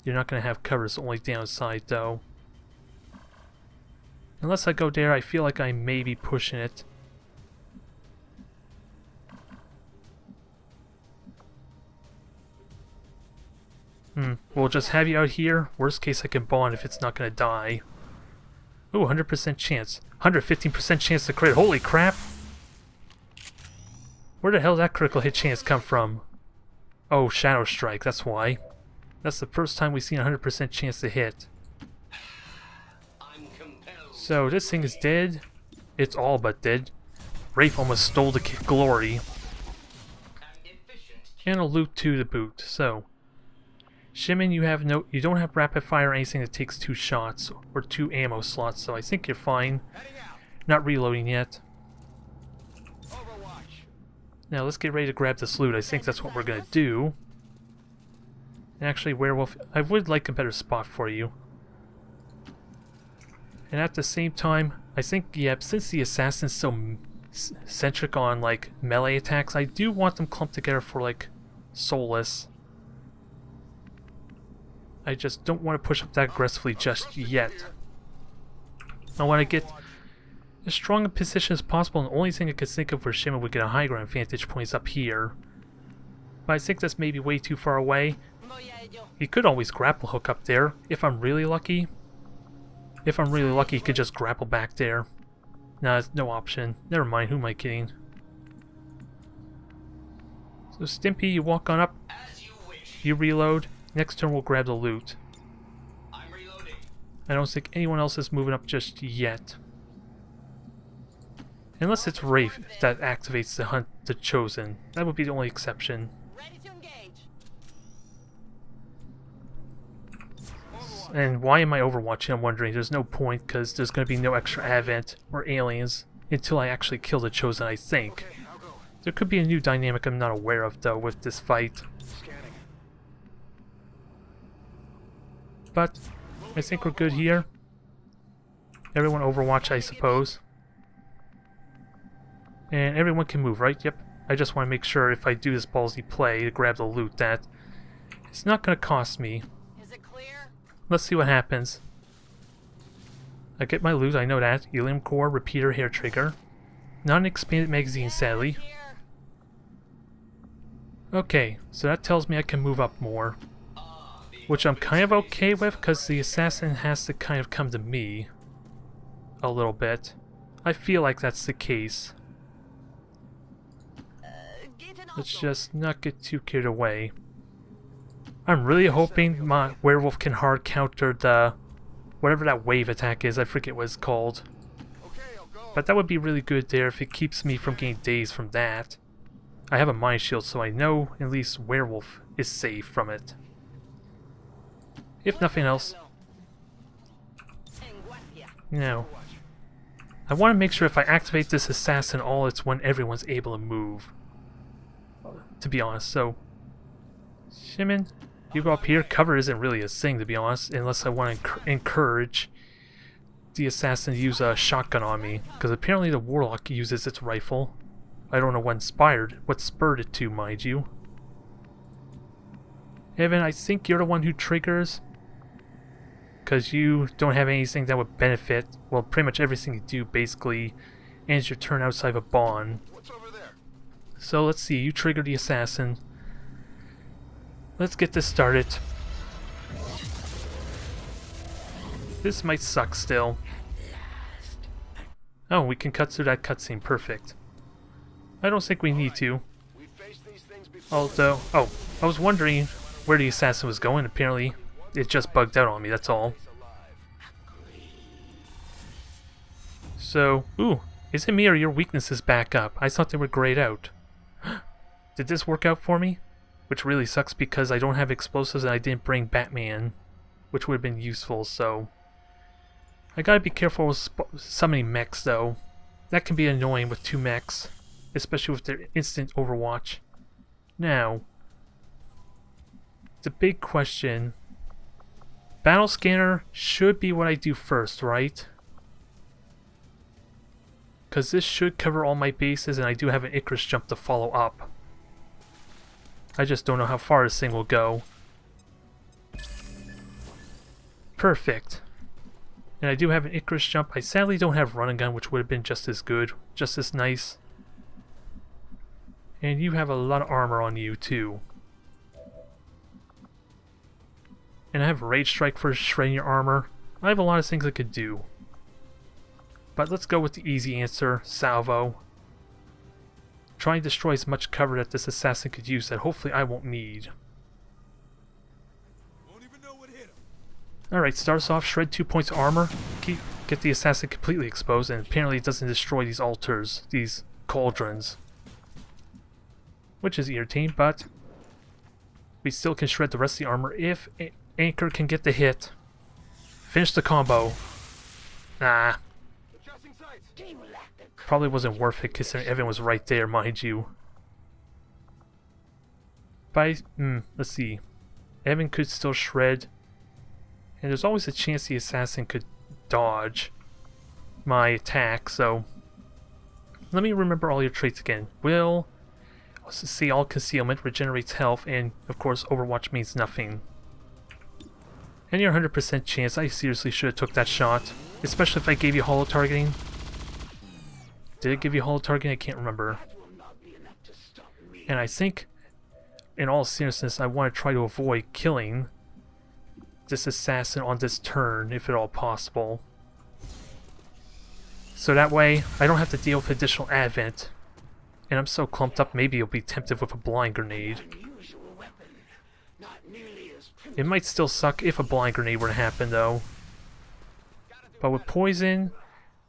S1: You're not going to have cover, it's the only downside though. Unless I go there, I feel like I may be pushing it. We'll just have you out here. Worst case I can bond if it's not going to die. Ooh, 100% chance. 115% chance to crit. Holy crap! Where the hell did that critical hit chance come from? Oh, Shadow Strike, that's why. That's the first time we've seen a 100% chance to hit. So this thing is dead. It's all but dead. Wraith almost stole the glory. And a loot to the boot. So, Shimon, you don't have rapid fire or anything that takes 2 shots or 2 ammo slots, so I think you're fine. Not reloading yet. Now let's get ready to grab this loot. I think that's what we're gonna do. Actually, Werewolf, I would like a better spot for you. And at the same time, I think, yeah, since the assassin's so centric on, like, melee attacks, I do want them clumped together for, like, soulless. I just don't want to push up that aggressively just yet. I want to get as strong a position as possible, and the only thing I could think of where Shimon would get a high ground vantage point is up here. But I think that's maybe way too far away. He could always grapple hook up there, if I'm really lucky. If I'm really lucky, he could just grapple back there. Nah, it's no option. Never mind, who am I kidding? So Stimpy, you walk on up. You reload. Next turn we'll grab the loot. I don't think anyone else is moving up just yet. Unless it's Wraith that activates the hunt, the Chosen. That would be the only exception. And why am I overwatching? I'm wondering. There's no point, because there's going to be no extra Advent or aliens until I actually kill the Chosen, I think. There could be a new dynamic I'm not aware of, though, with this fight. But I think we're good here. Everyone overwatch, I suppose. And everyone can move, right? Yep. I just want to make sure if I do this ballsy play to grab the loot that it's not going to cost me.
S4: Is it clear?
S1: Let's see what happens. I get my loot, I know that. Helium core, repeater, hair trigger. not an expanded magazine, sadly. Okay, so that tells me I can move up more. Which I'm kind of okay with, because the assassin has to kind of come to me. A little bit. I feel like that's the case. Let's just not get too carried away. I'm really hoping my werewolf can hard counter the... whatever that wave attack is, I forget what it's called. But that would be really good there if it keeps me from getting dazed from that. I have a mind shield, so I know at least werewolf is safe from it. If nothing else. Now, I want to make sure if I activate this assassin all, it's when everyone's able to move. To be honest, so... Shimon, you go up here. Cover isn't really a thing, to be honest, unless I want to encourage the assassin to use a shotgun on me, because apparently the warlock uses its rifle. I don't know what spurred it to, mind you. Evan, I think you're the one who triggers, because you don't have anything that would benefit. Well, pretty much everything you do basically ends your turn outside of a bond.
S3: What's over there?
S1: So let's see, you trigger the assassin. Let's get this started. This might suck still. Oh, we can cut through that cutscene. Perfect. I don't think we need to. Although, oh, I was wondering where the assassin was going. Apparently, it just bugged out on me, that's all. So, ooh, is it me or your weaknesses back up? I thought they were grayed out. Did this work out for me? Which really sucks because I don't have explosives and I didn't bring Batman, which would have been useful, so... I gotta be careful with summoning mechs, though. That can be annoying with 2 mechs, especially with their instant overwatch. Now, the big question... Battle Scanner should be what I do first, right? Because this should cover all my bases, and I do have an Icarus jump to follow up. I just don't know how far this thing will go. Perfect. And I do have an Icarus jump. I sadly don't have run and gun, which would have been just as good, just as nice. And you have a lot of armor on you too. And I have Rage Strike for shredding your armor. I have a lot of things I could do. But let's go with the easy answer, Salvo. Try and destroy as much cover that this assassin could use that hopefully I won't need. Alright, starts off, shred 2 points of armor, get the assassin completely exposed, and apparently it doesn't destroy these altars, these cauldrons. Which is irritating, but we still can shred the rest of the armor if Anchor can get the hit. Finish the combo. Nah. Probably wasn't worth it considering Evan was right there, mind you. But let's see. Evan could still shred. And there's always a chance the assassin could dodge my attack, so... Let me remember all your traits again. Will, see all concealment, regenerates health, and of course Overwatch means nothing. And your 100% chance, I seriously should have took that shot. Especially if I gave you holo targeting. Did it give you holo targeting? I can't remember. And I think, in all seriousness, I want to try to avoid killing this assassin on this turn, if at all possible. So that way, I don't have to deal with additional advent. And I'm so clumped up, maybe you'll be tempted with a blind grenade. It might still suck if a blind grenade were to happen, though. But with poison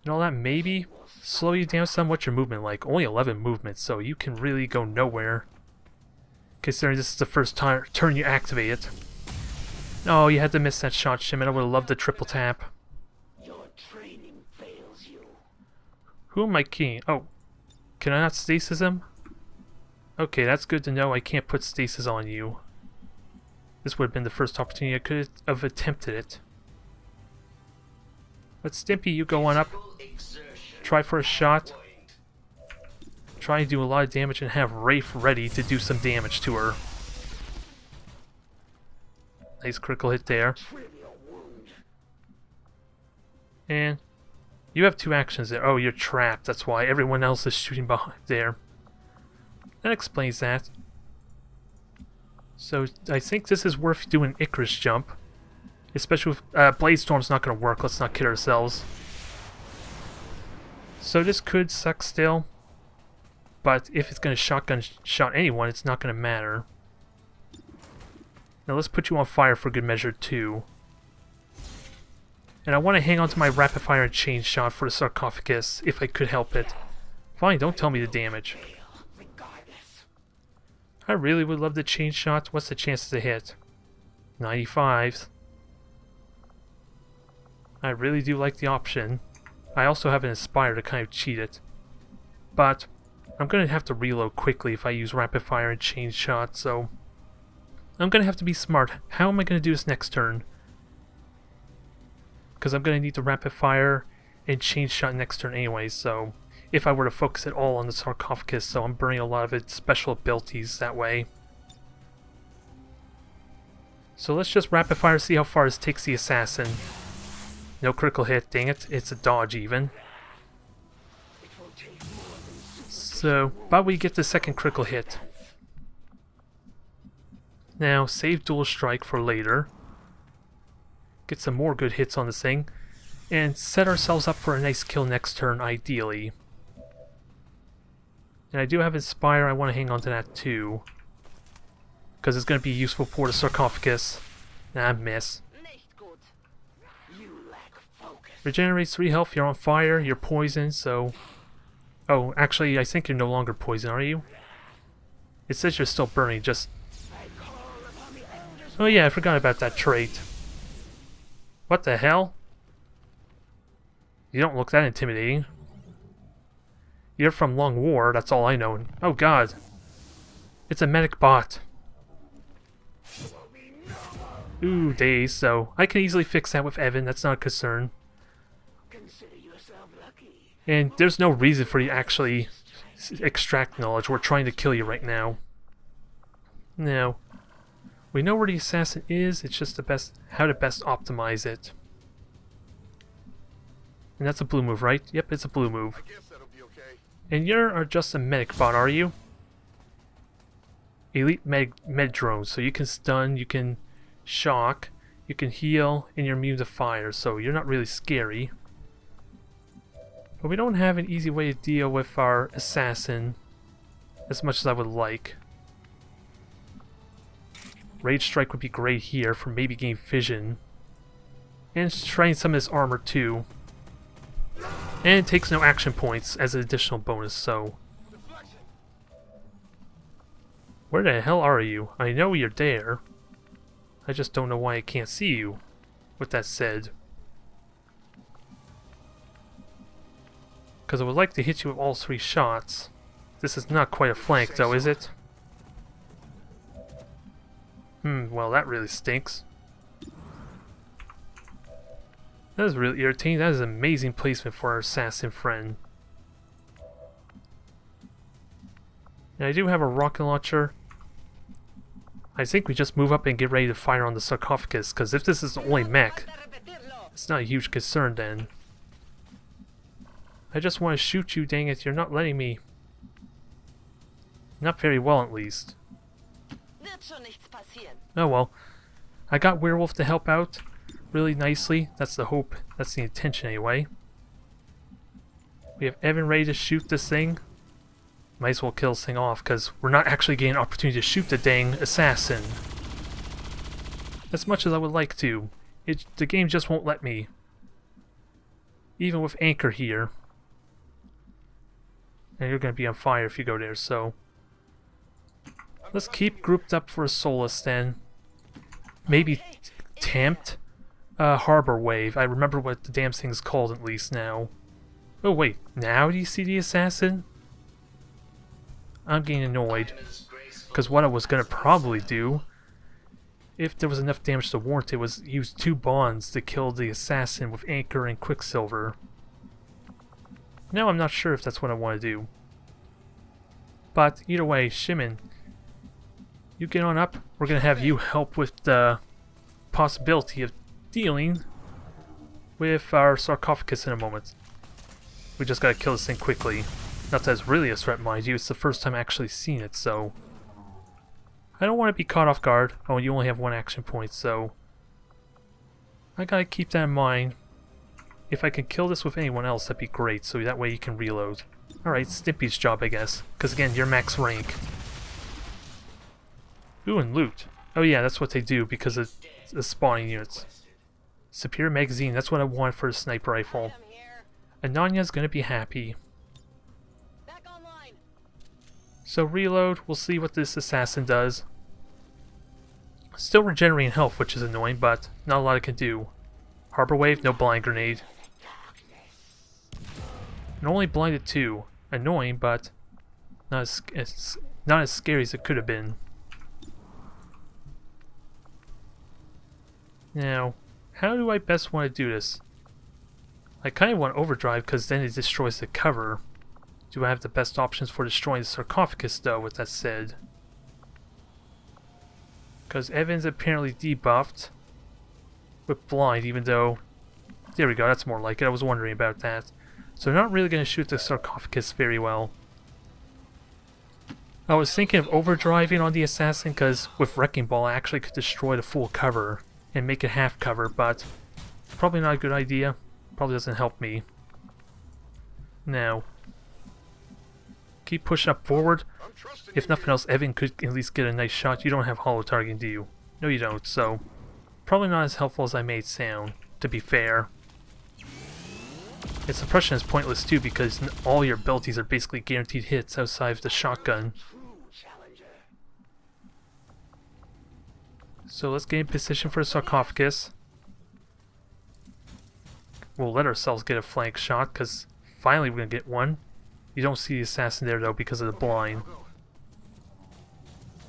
S1: and all that, maybe slow you down some. What's your movement like? Only 11 movements, so you can really go nowhere. Considering this is the first turn you activate it. Oh, you had to miss that shot, Shimon. I would have loved the triple tap.
S2: Your training fails you.
S1: Who am I keying? Oh, can I not stasis him? Okay, that's good to know. I can't put stasis on you. This would have been the first opportunity I could have attempted it. But Stimpy, you go on up. Try for a shot. Try and do a lot of damage and have Rafe ready to do some damage to her. Nice critical hit there. And You have two actions there. Oh, you're trapped. That's why everyone else is shooting behind there. That explains that. So I think this is worth doing an Icarus jump. Especially with Blade Storm's not going to work. Let's not kid ourselves. So this could suck still. But if it's going to shotgun shot anyone, it's not going to matter. Now let's put you on fire for good measure too. And I want to hang on to my rapid fire and chain shot for the sarcophagus if I could help it. Fine, don't tell me the damage. I really would love the chain shot. What's the chances to hit? 95. I really do like the option. I also have an Inspire to kind of cheat it. But I'm going to have to reload quickly if I use rapid fire and chain shot, so I'm going to have to be smart. How am I going to do this next turn? Because I'm going to need to rapid fire and chain shot next turn anyway, so if I were to focus it all on the sarcophagus, so I'm burning a lot of its special abilities that way. So let's just rapid fire, see how far this takes the assassin. No critical hit, dang it, it's a dodge even. So, but we get the second critical hit. Now, save dual strike for later. Get some more good hits on this thing. And set ourselves up for a nice kill next turn, ideally. And I do have Inspire, I want to hang on to that too. Because it's going to be useful for the sarcophagus. Nah, miss. Regenerates 3 health, you're on fire, you're poisoned, so... Oh, actually, I think you're no longer poisoned, are you? It says you're still burning, just... Oh yeah, I forgot about that trait. What the hell? You don't look that intimidating. You're from Long War, that's all I know. Oh god. It's a medic bot. Ooh, days, so I can easily fix that with Evan, that's not a concern. And there's no reason for you to actually extract knowledge. We're trying to kill you right now. Now, we know where the assassin is, it's just how to best optimize it. And that's a blue move, right? Yep, it's a blue move.
S3: I guess that'll be okay.
S1: And you're just a medic bot, are you? Elite med drone, so you can stun, you can shock, you can heal, and you're immune to fire, so you're not really scary. But we don't have an easy way to deal with our assassin as much as I would like. Rage Strike would be great here for maybe getting vision. And trying some of his armor too. And it takes no action points as an additional bonus, so... Where the hell are you? I know you're there. I just don't know why I can't see you. With that said... Because I would like to hit you with all 3 shots. This is not quite a flank though, is it? Well that really stinks. That is really irritating. That is an amazing placement for our assassin friend. And I do have a rocket launcher. I think we just move up and get ready to fire on the sarcophagus, because if this is the only mech, it's not a huge concern then. I just want to shoot you, dang it, you're not letting me. Not very well, at least. Oh well. I got Werewolf to help out really nicely. That's the hope. That's the intention anyway. We have Evan ready to shoot this thing. Might as well kill this thing off, because we're not actually getting an opportunity to shoot the dang assassin. As much as I would like to. The game just won't let me. Even with Anchor here. And you're going to be on fire if you go there, so... Let's keep grouped up for a Solace then. Maybe Tempt? Harbor Wave. I remember what the damn thing's called at least now. Oh wait, now do you see the assassin? I'm getting annoyed. Because what I was going to probably do, if there was enough damage to warrant it, was use 2 bonds to kill the assassin with Anchor and Quicksilver. Now I'm not sure if that's what I want to do. But either way, Shimon, you get on up. We're going to have you help with the possibility of dealing with our sarcophagus in a moment. We just gotta kill this thing quickly. Not that it's really a threat, mind you, it's the first time actually seeing it, so... I don't want to be caught off guard. Oh, you only have one action point, so... I gotta keep that in mind. If I can kill this with anyone else, that'd be great, so that way you can reload. Alright, Stimpy's job, I guess. Because again, you're max rank. Ooh, and loot. Oh yeah, that's what they do because of the spawning units. Superior magazine, that's what I want for a sniper rifle. Ananya's gonna be happy. So reload, we'll see what this assassin does. Still regenerating health, which is annoying, but not a lot it can do. Harbor wave, no blind grenade. And only blinded 2. Annoying, but not as scary as it could have been. Now, how do I best want to do this? I kind of want overdrive because then it destroys the cover. Do I have the best options for destroying the sarcophagus though, with that said? Because Evan's apparently debuffed with blind, even though... There we go, that's more like it. I was wondering about that. So not really going to shoot the sarcophagus very well. I was thinking of overdriving on the assassin because with Wrecking Ball I actually could destroy the full cover and make it half cover, but probably not a good idea. Probably doesn't help me. Now, keep pushing up forward. If nothing else, Evan could at least get a nice shot. You don't have hollow targeting, do you? No, you don't, so probably not as helpful as I made sound, to be fair. Its suppression is pointless too because all your abilities are basically guaranteed hits outside of the shotgun. So let's get in position for a sarcophagus. We'll let ourselves get a flank shot because finally we're going to get one. You don't see the assassin there though because of the blind.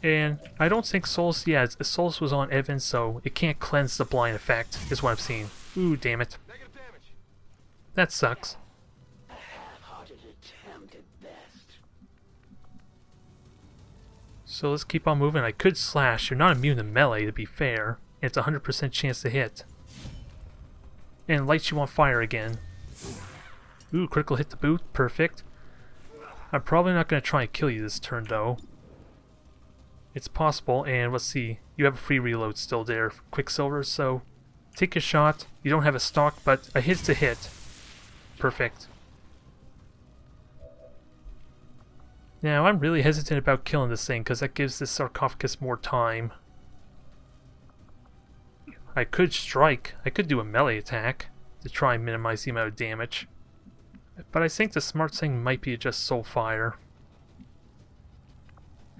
S1: And I don't think Solus, yeah, Solus was on Evan, so it can't cleanse the blind effect, is what I'm seeing. Ooh, damn it. That sucks. So let's keep on moving. I could slash. You're not immune to melee, to be fair. And it's a 100% chance to hit. And lights you on fire again. Ooh, critical hit the boot. Perfect. I'm probably not going to try and kill you this turn, though. It's possible, and let's see. You have a free reload still there, Quicksilver, so take a shot. You don't have a stock, but a hit's a hit. Perfect. Now, I'm really hesitant about killing this thing, because that gives this sarcophagus more time. I could strike. I could do a melee attack to try and minimize the amount of damage. But I think the smart thing might be just soul fire.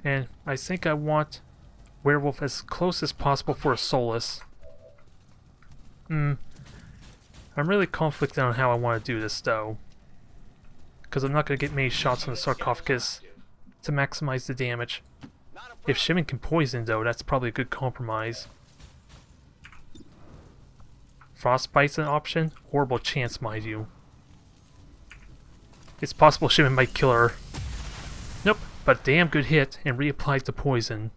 S1: And I think I want werewolf as close as possible for a Solus. I'm really conflicted on how I want to do this though. Because I'm not going to get many shots on the sarcophagus to maximize the damage. If Shimon can poison though, that's probably a good compromise. Frostbite's an option? Horrible chance, mind you. It's possible Shimon might kill her. Nope, but damn good hit and reapplied the poison.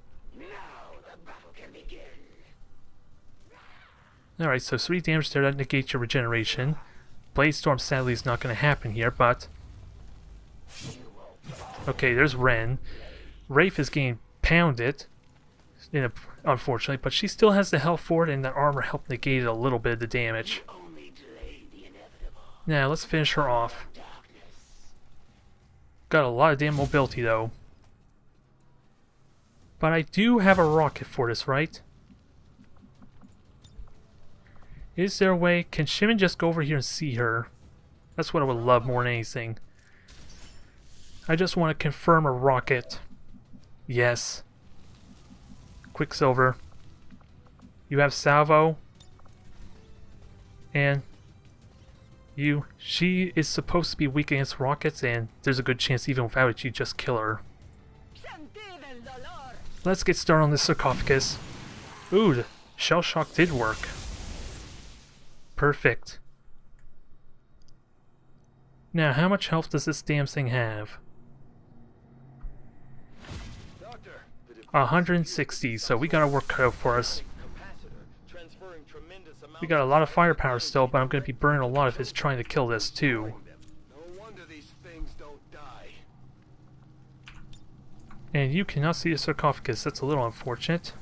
S1: Alright, so 3 damage there, that negates your regeneration. Blade Storm sadly is not going to happen here, but... Okay, there's Ren. Wraith is getting pounded, unfortunately, but she still has the health for it, and that armor helped negate a little bit of the damage. Now, let's finish her off. Got a lot of damn mobility, though. But I do have a rocket for this, right? Is there a way? Can Shimon just go over here and see her? That's what I would love more than anything. I just want to confirm a rocket. Yes. Quicksilver. You have Salvo. And she is supposed to be weak against rockets, and there's a good chance even without it you just kill her. Let's get started on this sarcophagus. Ooh, the shell shock did work. Perfect. Now, how much health does this damn thing have? 160, so we got our work cut out for us. We got a lot of firepower still, but I'm going to be burning a lot of it trying to kill this too. And you cannot see the sarcophagus. That's a little unfortunate.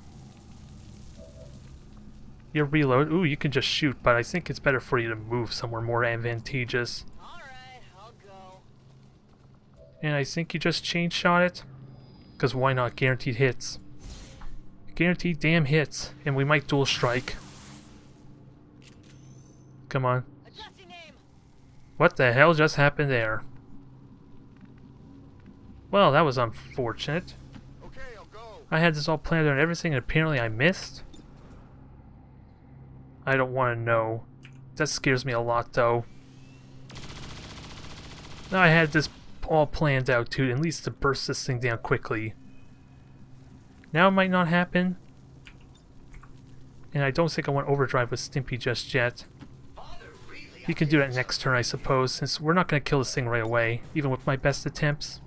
S1: Your reload. Ooh, you can just shoot, but I think it's better for you to move somewhere more advantageous.
S4: Alright, I'll go.
S1: And I think you just chain shot it. Because why not? Guaranteed hits. Guaranteed damn hits. And we might dual strike. Come on.
S4: Adjusting aim.
S1: What the hell just happened there? Well, that was unfortunate.
S3: Okay, I'll go.
S1: I had this all planned out and everything, and apparently I missed. I don't want to know. That scares me a lot, though. Now I had this all planned out, too, at least to burst this thing down quickly. Now it might not happen. And I don't think I want overdrive with Stimpy just yet. You can do that next turn, I suppose, since we're not going to kill this thing right away, even with my best attempts.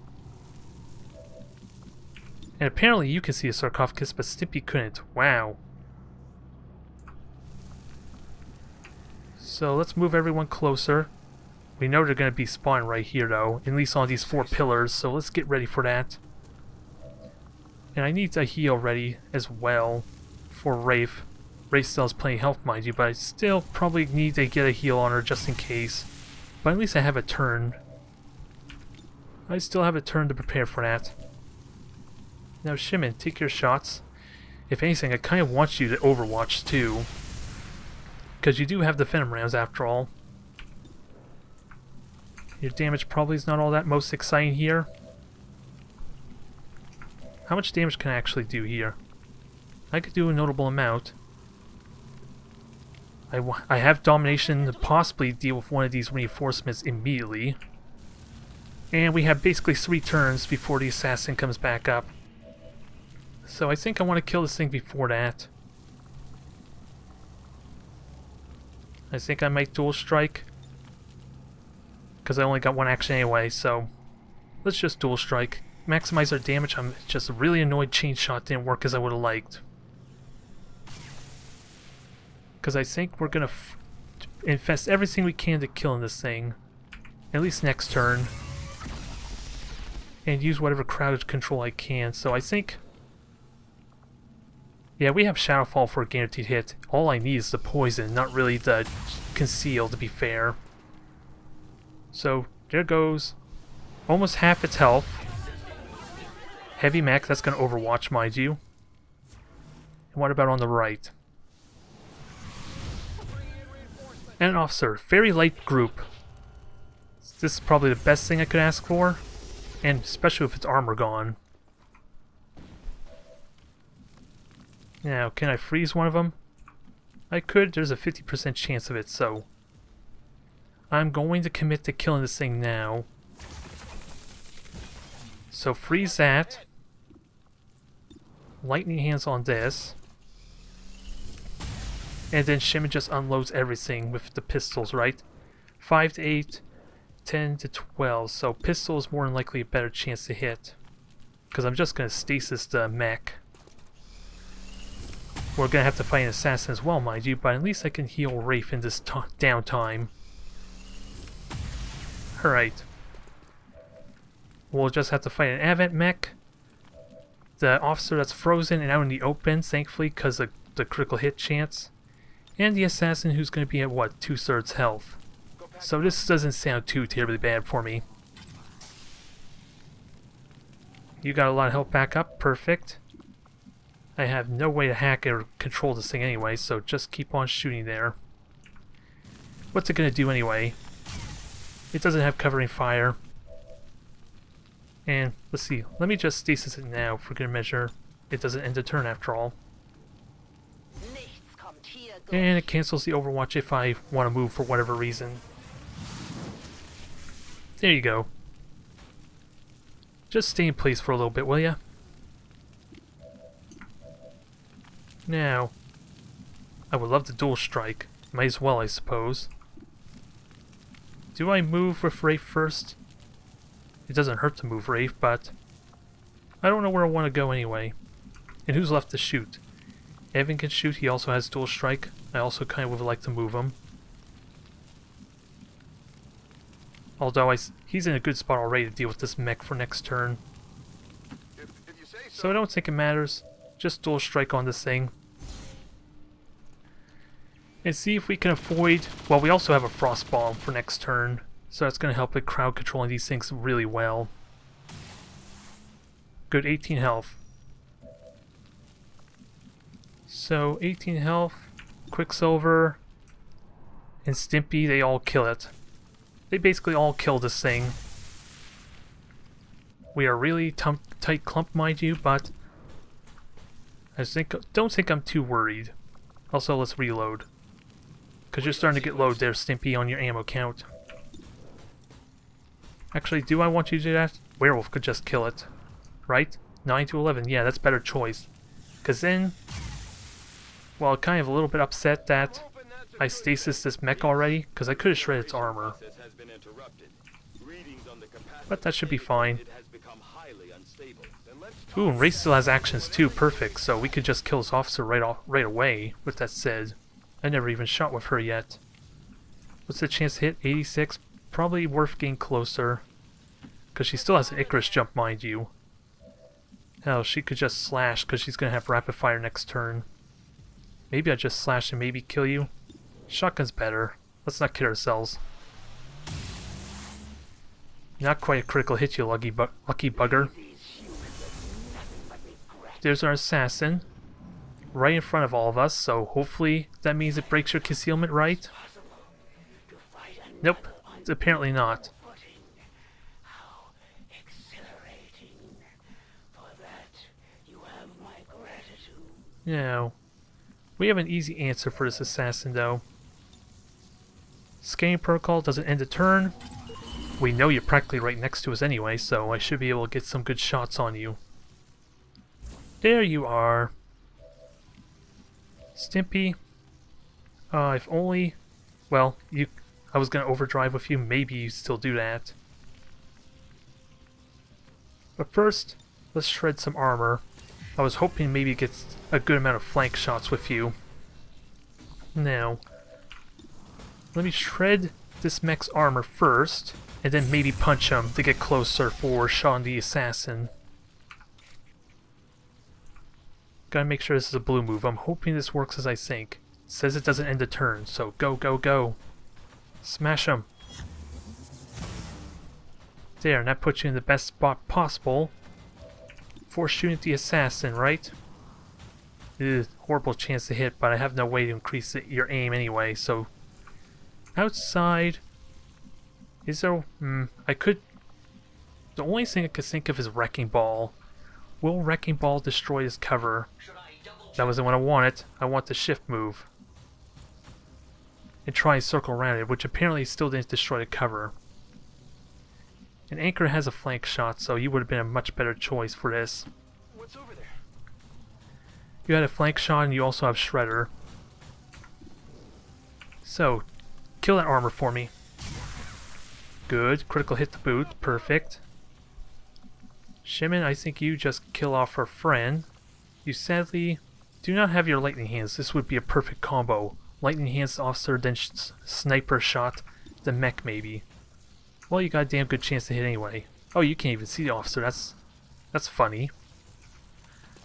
S1: And apparently you can see a sarcophagus, but Stimpy couldn't. Wow. So let's move everyone closer. We know they're going to be spawning right here, though, at least on these 4 pillars, so let's get ready for that. And I need a heal ready as well for Wraith. Wraith still has plenty of health, mind you, but I still probably need to get a heal on her just in case. But at least I have a turn. I still have a turn to prepare for that. Now, Shimon, take your shots. If anything, I kind of want you to overwatch too. Because you do have the Venom rounds after all. Your damage probably is not all that most exciting here. How much damage can I actually do here? I could do a notable amount. I have domination to possibly deal with one of these reinforcements immediately. And we have basically 3 turns before the assassin comes back up. So I think I want to kill this thing before that. I think I might dual strike. Because I only got 1 action anyway, so let's just dual strike. Maximize our damage. I'm just really annoyed chain shot didn't work as I would have liked. Because I think we're going to infest everything we can to kill this thing. At least next turn. And use whatever crowd control I can. So I think... yeah, we have Shadowfall for a guaranteed hit. All I need is the poison, not really the conceal, to be fair. So, there goes. Almost half its health. Heavy mech, that's going to overwatch, mind you. And what about on the right? And an officer. Very light group. This is probably the best thing I could ask for. And especially with its armor gone. Now, can I freeze one of them? I could. There's a 50% chance of it, so... I'm going to commit to killing this thing now. So freeze that. Lightning hands on this. And then Shimon just unloads everything with the pistols, right? 5 to 8, 10 to 12. So pistol is more than likely a better chance to hit. Because I'm just going to stasis the mech. We're going to have to fight an assassin as well, mind you, but at least I can heal Wraith in this downtime. Alright. We'll just have to fight an Advent mech. The officer that's frozen and out in the open, thankfully, because of the critical hit chance. And the assassin who's going to be at, what, 2/3 health. So this doesn't sound too terribly bad for me. You got a lot of health back up, perfect. I have no way to hack or control this thing anyway, so just keep on shooting there. What's it going to do anyway? It doesn't have covering fire. And, let's see, let me just stasis it now for good measure. It doesn't end the turn after all. And it cancels the overwatch if I want to move for whatever reason. There you go. Just stay in place for a little bit, will ya? Now, I would love to dual strike. Might as well, I suppose. Do I move with Wraith first? It doesn't hurt to move Wraith, but I don't know where I want to go anyway. And who's left to shoot? Evan can shoot, he also has dual strike. I also kind of would like to move him. Although he's in a good spot already to deal with this mech for next turn.
S3: If
S1: So I don't think it matters. Just dual strike on this thing. And see if we can avoid... Well, we also have a frost bomb for next turn. So that's going to help with crowd controlling these things really well. Good, 18 health. So 18 health, Quicksilver, and Stimpy, they all kill it. They basically all kill this thing. We are really tight clump, mind you, but don't think I'm too worried. Also, let's reload. Because you're starting to get low there, Stimpy, on your ammo count. Actually, do I want you to do that? Werewolf could just kill it. Right? 9 to 11, yeah, that's a better choice. Because then... Well, kind of a little bit upset that I stasis this mech already, because I could have shredded its armor. But that should be fine. Ooh, and Race still has actions too, perfect, so we could just kill this officer right away, with that said. I never even shot with her yet. What's the chance to hit? 86? Probably worth getting closer. Because she still has an Icarus jump, mind you. Hell, she could just slash, because she's going to have rapid fire next turn. Maybe I just slash and maybe kill you. Shotgun's better. Let's not kid ourselves. Not quite a critical hit, you lucky bugger. There's our assassin. Right in front of all of us, so hopefully that means it breaks your concealment, right? Nope, apparently not. No. We have an easy answer for this assassin, though. Scanning protocol doesn't end a turn. We know you're practically right next to us anyway, so I should be able to get some good shots on you. There you are. Stimpy. If only... Well, I was going to overdrive with you. Maybe you still do that. But first, let's shred some armor. I was hoping maybe get a good amount of flank shots with you. Now, let me shred this mech's armor first, and then maybe punch him to get closer for Sean the Assassin. Gotta make sure this is a blue move. I'm hoping this works as I think. It says it doesn't end a turn, so go, go, go. Smash him. There, and that puts you in the best spot possible for shooting at the assassin, right? Ugh, horrible chance to hit, but I have no way to increase your aim anyway, so... Outside... Is there... I could... The only thing I could think of is Wrecking Ball. Will Wrecking Ball destroy his cover? That wasn't what I wanted. I want the shift move. And try and circle around it, which apparently still didn't destroy the cover. And Anchor has a flank shot, so you would have been a much better choice for this.
S3: What's over there?
S1: You had a flank shot and you also have Shredder. So, kill that armor for me. Good. Critical hit the boot. Perfect. Shimon, I think you just kill off her friend. You sadly do not have your lightning hands. This would be a perfect combo. Lightning hands officer, then sniper shot, the mech maybe. Well, you got a damn good chance to hit anyway. Oh, you can't even see the officer. That's funny.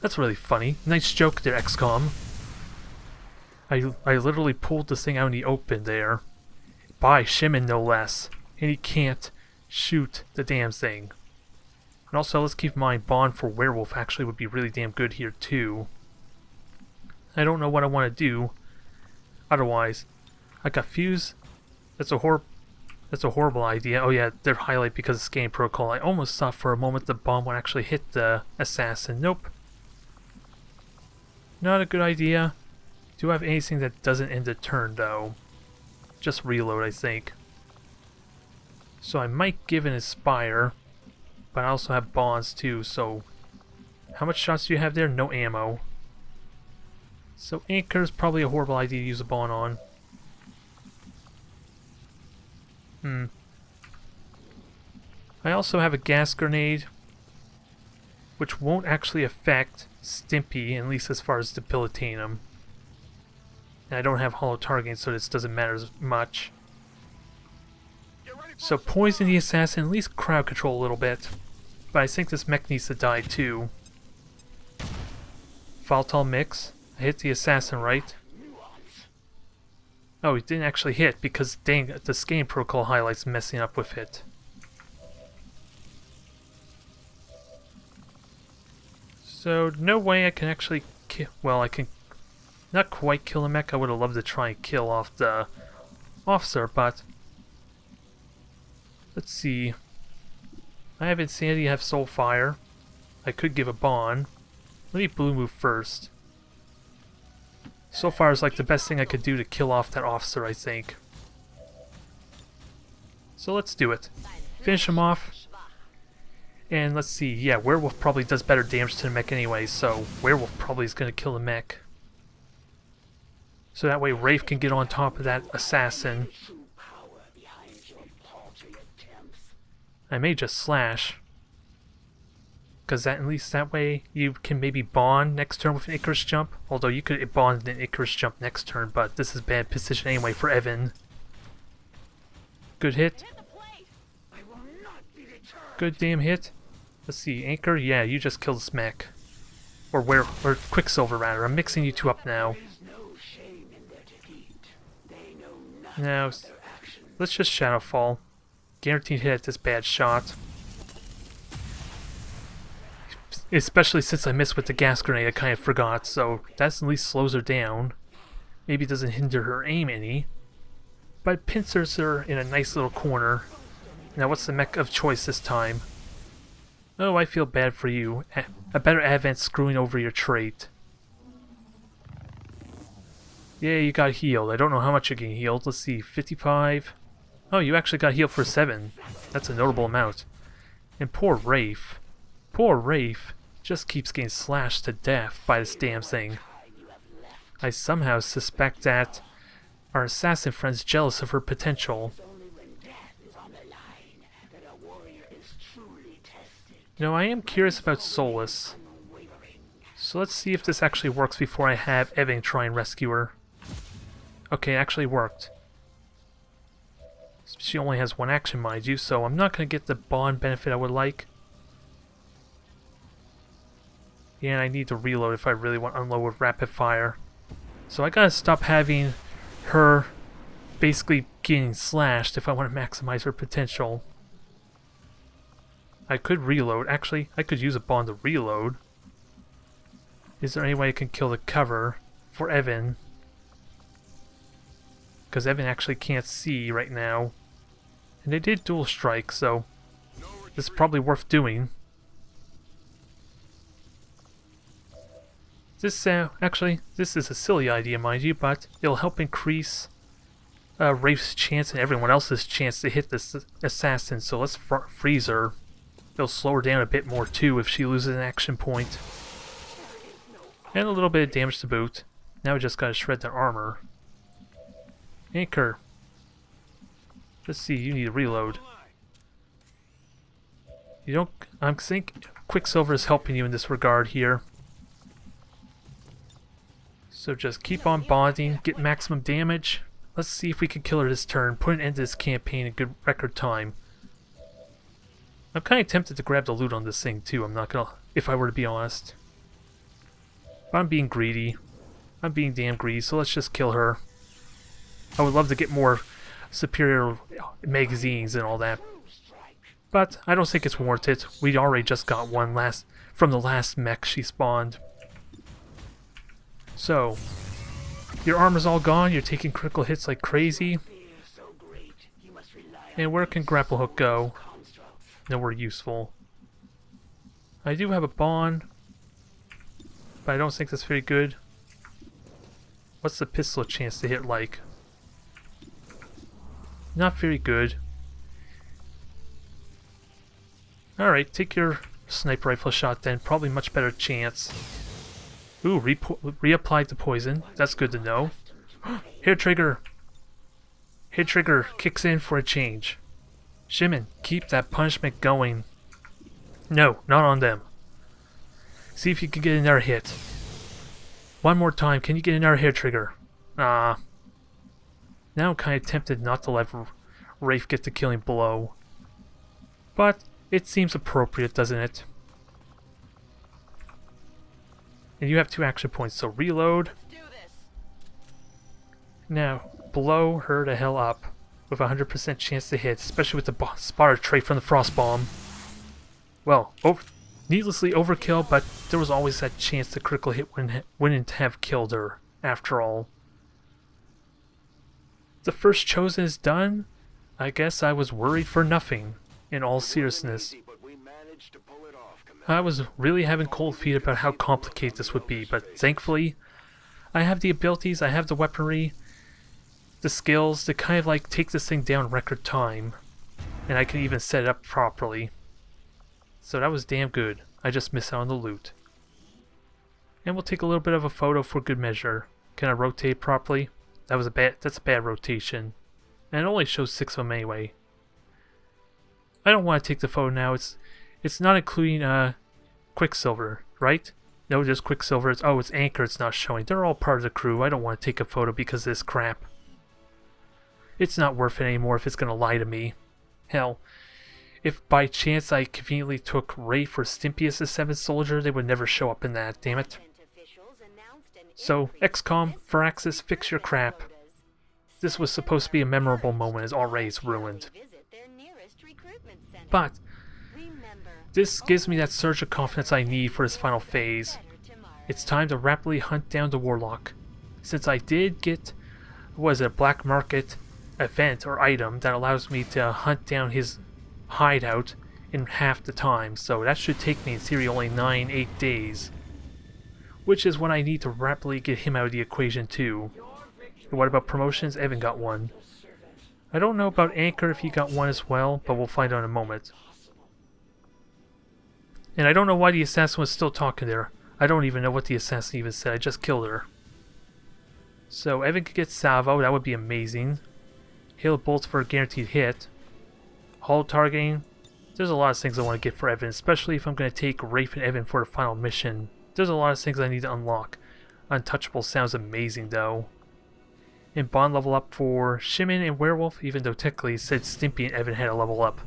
S1: That's really funny. Nice joke there, XCOM. I literally pulled this thing out in the open there. By Shimon, no less. And he can't shoot the damn thing. And also, let's keep in mind, Bond for Werewolf actually would be really damn good here, too. I don't know what I want to do. Otherwise, I got Fuse. That's a horrible idea. Oh yeah, they're highlight because of scanning protocol. I almost thought for a moment the bomb would actually hit the assassin. Nope. Not a good idea. Do I have anything that doesn't end a turn, though? Just reload, I think. So I might give an Aspire, but I also have bonds too, so... How much shots do you have there? No ammo. So Anchor's probably a horrible idea to use a bond on. I also have a gas grenade, which won't actually affect Stimpy, at least as far as debilitating him. And I don't have hollow targeting, so this doesn't matter as much. So poison the assassin, at least crowd control a little bit. But I think this mech needs to die too. volatile mix. I hit the assassin right. Oh, he didn't actually hit because dang, the scanning protocol highlights messing up with it. So no way I can actually kill. Well, I can not quite kill the mech. I would have loved to try and kill off the officer, but let's see. I have Insanity, I have Soulfire. I could give a Bond. Let me blue move first. Soulfire is like the best thing I could do to kill off that officer, I think. So let's do it. Finish him off. And let's see, yeah, Werewolf probably does better damage to the mech anyway, so Werewolf probably is going to kill the mech. So that way Wraith can get on top of that assassin. I may just slash. Because at least that way you can maybe bond next turn with an Icarus jump. Although you could bond an Icarus jump next turn, but this is bad position anyway for Evan. Good hit. Good damn hit. Let's see, Anchor, yeah, you just killed this mech. Or Quicksilver rather. I'm mixing you two up now. Now, let's just Shadowfall. Guaranteed hit at this bad shot. Especially since I missed with the gas grenade, I kind of forgot, so that at least slows her down. Maybe it doesn't hinder her aim any. But it pincers her in a nice little corner. Now what's the mech of choice this time? Oh, I feel bad for you. A better advent screwing over your trait. Yeah, you got healed. I don't know how much you're getting healed. Let's see, 55. Oh, you actually got healed for 7. That's a notable amount. And poor Wraith. Poor Wraith just keeps getting slashed to death by this damn thing. I somehow suspect that our assassin friend's jealous of her potential. No, I am curious about Solus. So let's see if this actually works before I have Evan try and rescue her. Okay, it actually worked. She only has one action, mind you, so I'm not going to get the bond benefit I would like. Yeah, and I need to reload if I really want to unload with rapid fire. So I gotta stop having her basically getting slashed if I want to maximize her potential. I could reload. Actually, I could use a bond to reload. Is there any way I can kill the cover for Evan? Because Evan actually can't see right now. And they did dual strike, so this is probably worth doing. This, actually, this is a silly idea, mind you, but it'll help increase Wraith's chance and everyone else's chance to hit this assassin, so let's freeze her. It'll slow her down a bit more, too, if she loses an action point. And a little bit of damage to boot. Now we just gotta shred their armor. Anchor. Let's see, you need to reload. You don't... I think Quicksilver is helping you in this regard here. So just keep on bonding, get maximum damage. Let's see if we can kill her this turn, put an end to this campaign in good record time. I'm kind of tempted to grab the loot on this thing too, I'm not gonna... if I were to be honest. But I'm being greedy. I'm being damn greedy, so let's just kill her. I would love to get more superior magazines and all that. But I don't think it's warranted. We already just got one from the last mech she spawned. So, your armor's all gone, you're taking critical hits like crazy. And where can Grapple Hook go? Nowhere useful. I do have a bond, but I don't think that's very good. What's the pistol chance to hit like? Not very good. Alright, take your sniper rifle shot then, probably much better chance. Ooh, reapplied the poison. That's good to know. Hair trigger. Hair trigger kicks in for a change. Shimon, keep that punishment going. No, not on them. See if you can get another hit. One more time, can you get another hair trigger? Ah. Now I'm kind of tempted not to let Wraith get the killing blow. But it seems appropriate, doesn't it? And you have 2 action points, so reload.
S4: Let's do this.
S1: Now, blow her the hell up with a 100% chance to hit, especially with the spotter trait from the frost bomb. Well, needlessly overkill, but there was always that chance the critical hit wouldn't have killed her, after all. The first chosen is done. I guess I was worried for nothing, in all seriousness.
S3: But we managed to pull it off, Commander.
S1: I was really having cold feet about how complicated this would be, but thankfully, I have the abilities, I have the weaponry, the skills to kind of like take this thing down in record time. And I can even set it up properly. So that was damn good. I just missed out on the loot. And we'll take a little bit of a photo for good measure. Can I rotate properly? That's a bad rotation. And it only shows 6 of them anyway. I don't want to take the photo now. It's not including Quicksilver, right? No, just Quicksilver. It's Anchor it's not showing. They're all part of the crew. I don't want to take a photo because of this crap. It's not worth it anymore if it's going to lie to me. Hell, if by chance I conveniently took Ray for Stimpy as the 7th soldier, they would never show up in that, damn it. So, XCOM, Firaxis, fix your crap. This was supposed to be a memorable moment as already it's ruined. But, this gives me that surge of confidence I need for this final phase. It's time to rapidly hunt down the Warlock. Since I did get, a black market event or item that allows me to hunt down his hideout in half the time, so that should take me in theory only 9-8 days. Which is when I need to rapidly get him out of the equation too. And what about promotions? Evan got one. I don't know about Anchor if he got one as well, but we'll find out in a moment. And I don't know why the assassin was still talking there. I don't even know what the assassin even said, I just killed her. So Evan could get Salvo, that would be amazing. Hail bolts for a guaranteed hit. Hull targeting. There's a lot of things I want to get for Evan, especially if I'm going to take Rafe and Evan for the final mission. There's a lot of things I need to unlock. Untouchable sounds amazing though. And bond level up for Shimon and Werewolf, even though technically it said Stimpy and Evan had a level up.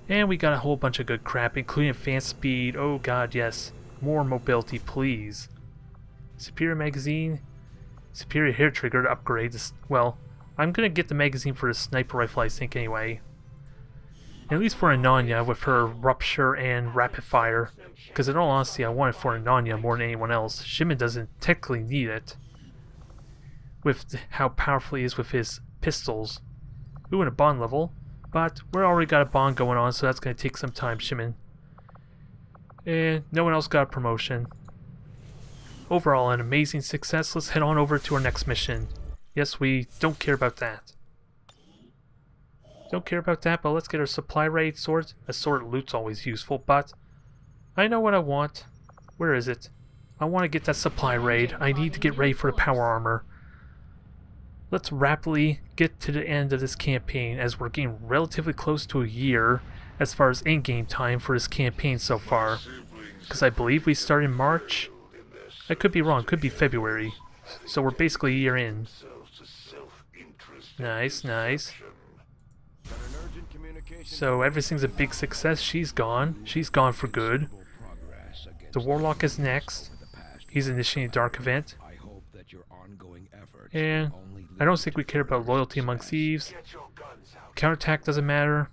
S1: And we got a whole bunch of good crap, including advanced speed. Oh god, yes. More mobility, please. Superior magazine. Superior hair trigger to upgrade this. Well, I'm gonna get the magazine for the sniper rifle, I think, anyway. At least for Ananya with her rupture and rapid fire. Because in all honesty, I want it for Ananya more than anyone else. Shimon doesn't technically need it. With how powerful he is with his pistols. Ooh, and a bond level. But we already got a bond going on, so that's going to take some time, Shimon. And no one else got a promotion. Overall, an amazing success. Let's head on over to our next mission. Yes, we don't care about that. Don't care about that, but let's get our supply raid sword. A sword loot's always useful, but I know what I want. Where is it? I want to get that supply raid. I need to get ready for the power armor. Let's rapidly get to the end of this campaign as we're getting relatively close to a year as far as in-game time for this campaign so far. Because I believe we start in March. I could be wrong, could be February. So we're basically a year in. Nice, nice. So everything's a big success. She's gone. She's gone for good. The Warlock is next. He's initiating a dark event. And I don't think we care about loyalty among thieves. Counterattack doesn't matter.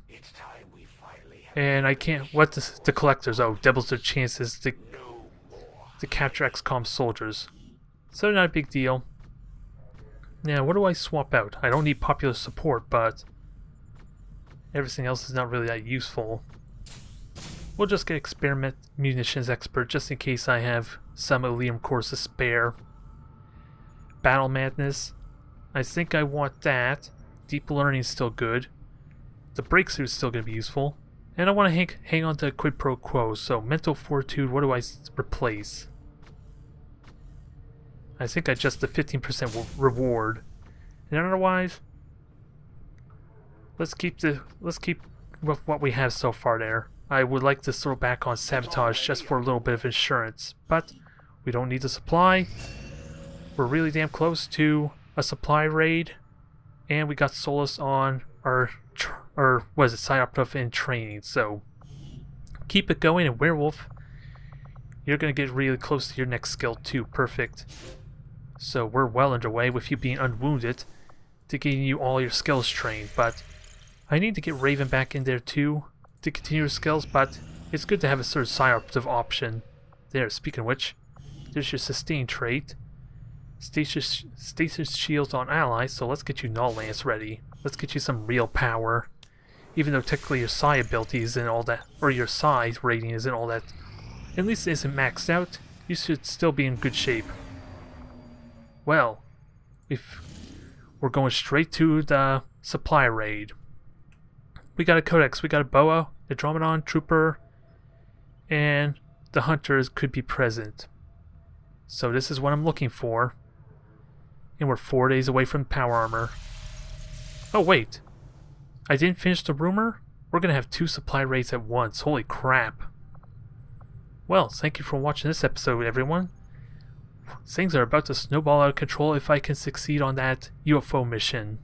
S1: And I can't... What the collectors? Oh, doubles their chances to capture XCOM soldiers. So not a big deal. Now, what do I swap out? I don't need popular support, but everything else is not really that useful. We'll just get experiment munitions expert just in case I have some Elysium cores to spare. Battle Madness. I think I want that. Deep Learning is still good. The Breakthrough is still going to be useful. And I want to hang on to Quid Pro Quo, so Mental Fortitude, what do I replace? I think I just the 15% reward. And otherwise, let's keep with what we have so far there. I would like to throw back on Sabotage just for a little bit of insurance, but we don't need the supply. We're really damn close to a supply raid, and we got Solus on our side operative in training, so keep it going. And Werewolf, You're going to get really close to your next skill too. Perfect. So we're well underway with you being unwounded to getting you all your skills trained, but I need to get Raven back in there too to continue her skills, but it's good to have a sort of side-operative option. There, speaking of which, there's your sustain trait. Stasis shields on allies, so let's get you Null Lance ready. Let's get you some real power. Even though technically your Psi ability isn't all that, or your Psi rating isn't all that, at least it isn't maxed out, you should still be in good shape. Well, we're going straight to the supply raid. We got a Codex, we got a Boa, a Dromedon, Trooper, and the Hunters could be present. So this is what I'm looking for. And we're 4 days away from power armor. Oh wait, I didn't finish the rumor? We're gonna have 2 supply raids at once, holy crap. Well, thank you for watching this episode, everyone. Things are about to snowball out of control if I can succeed on that UFO mission.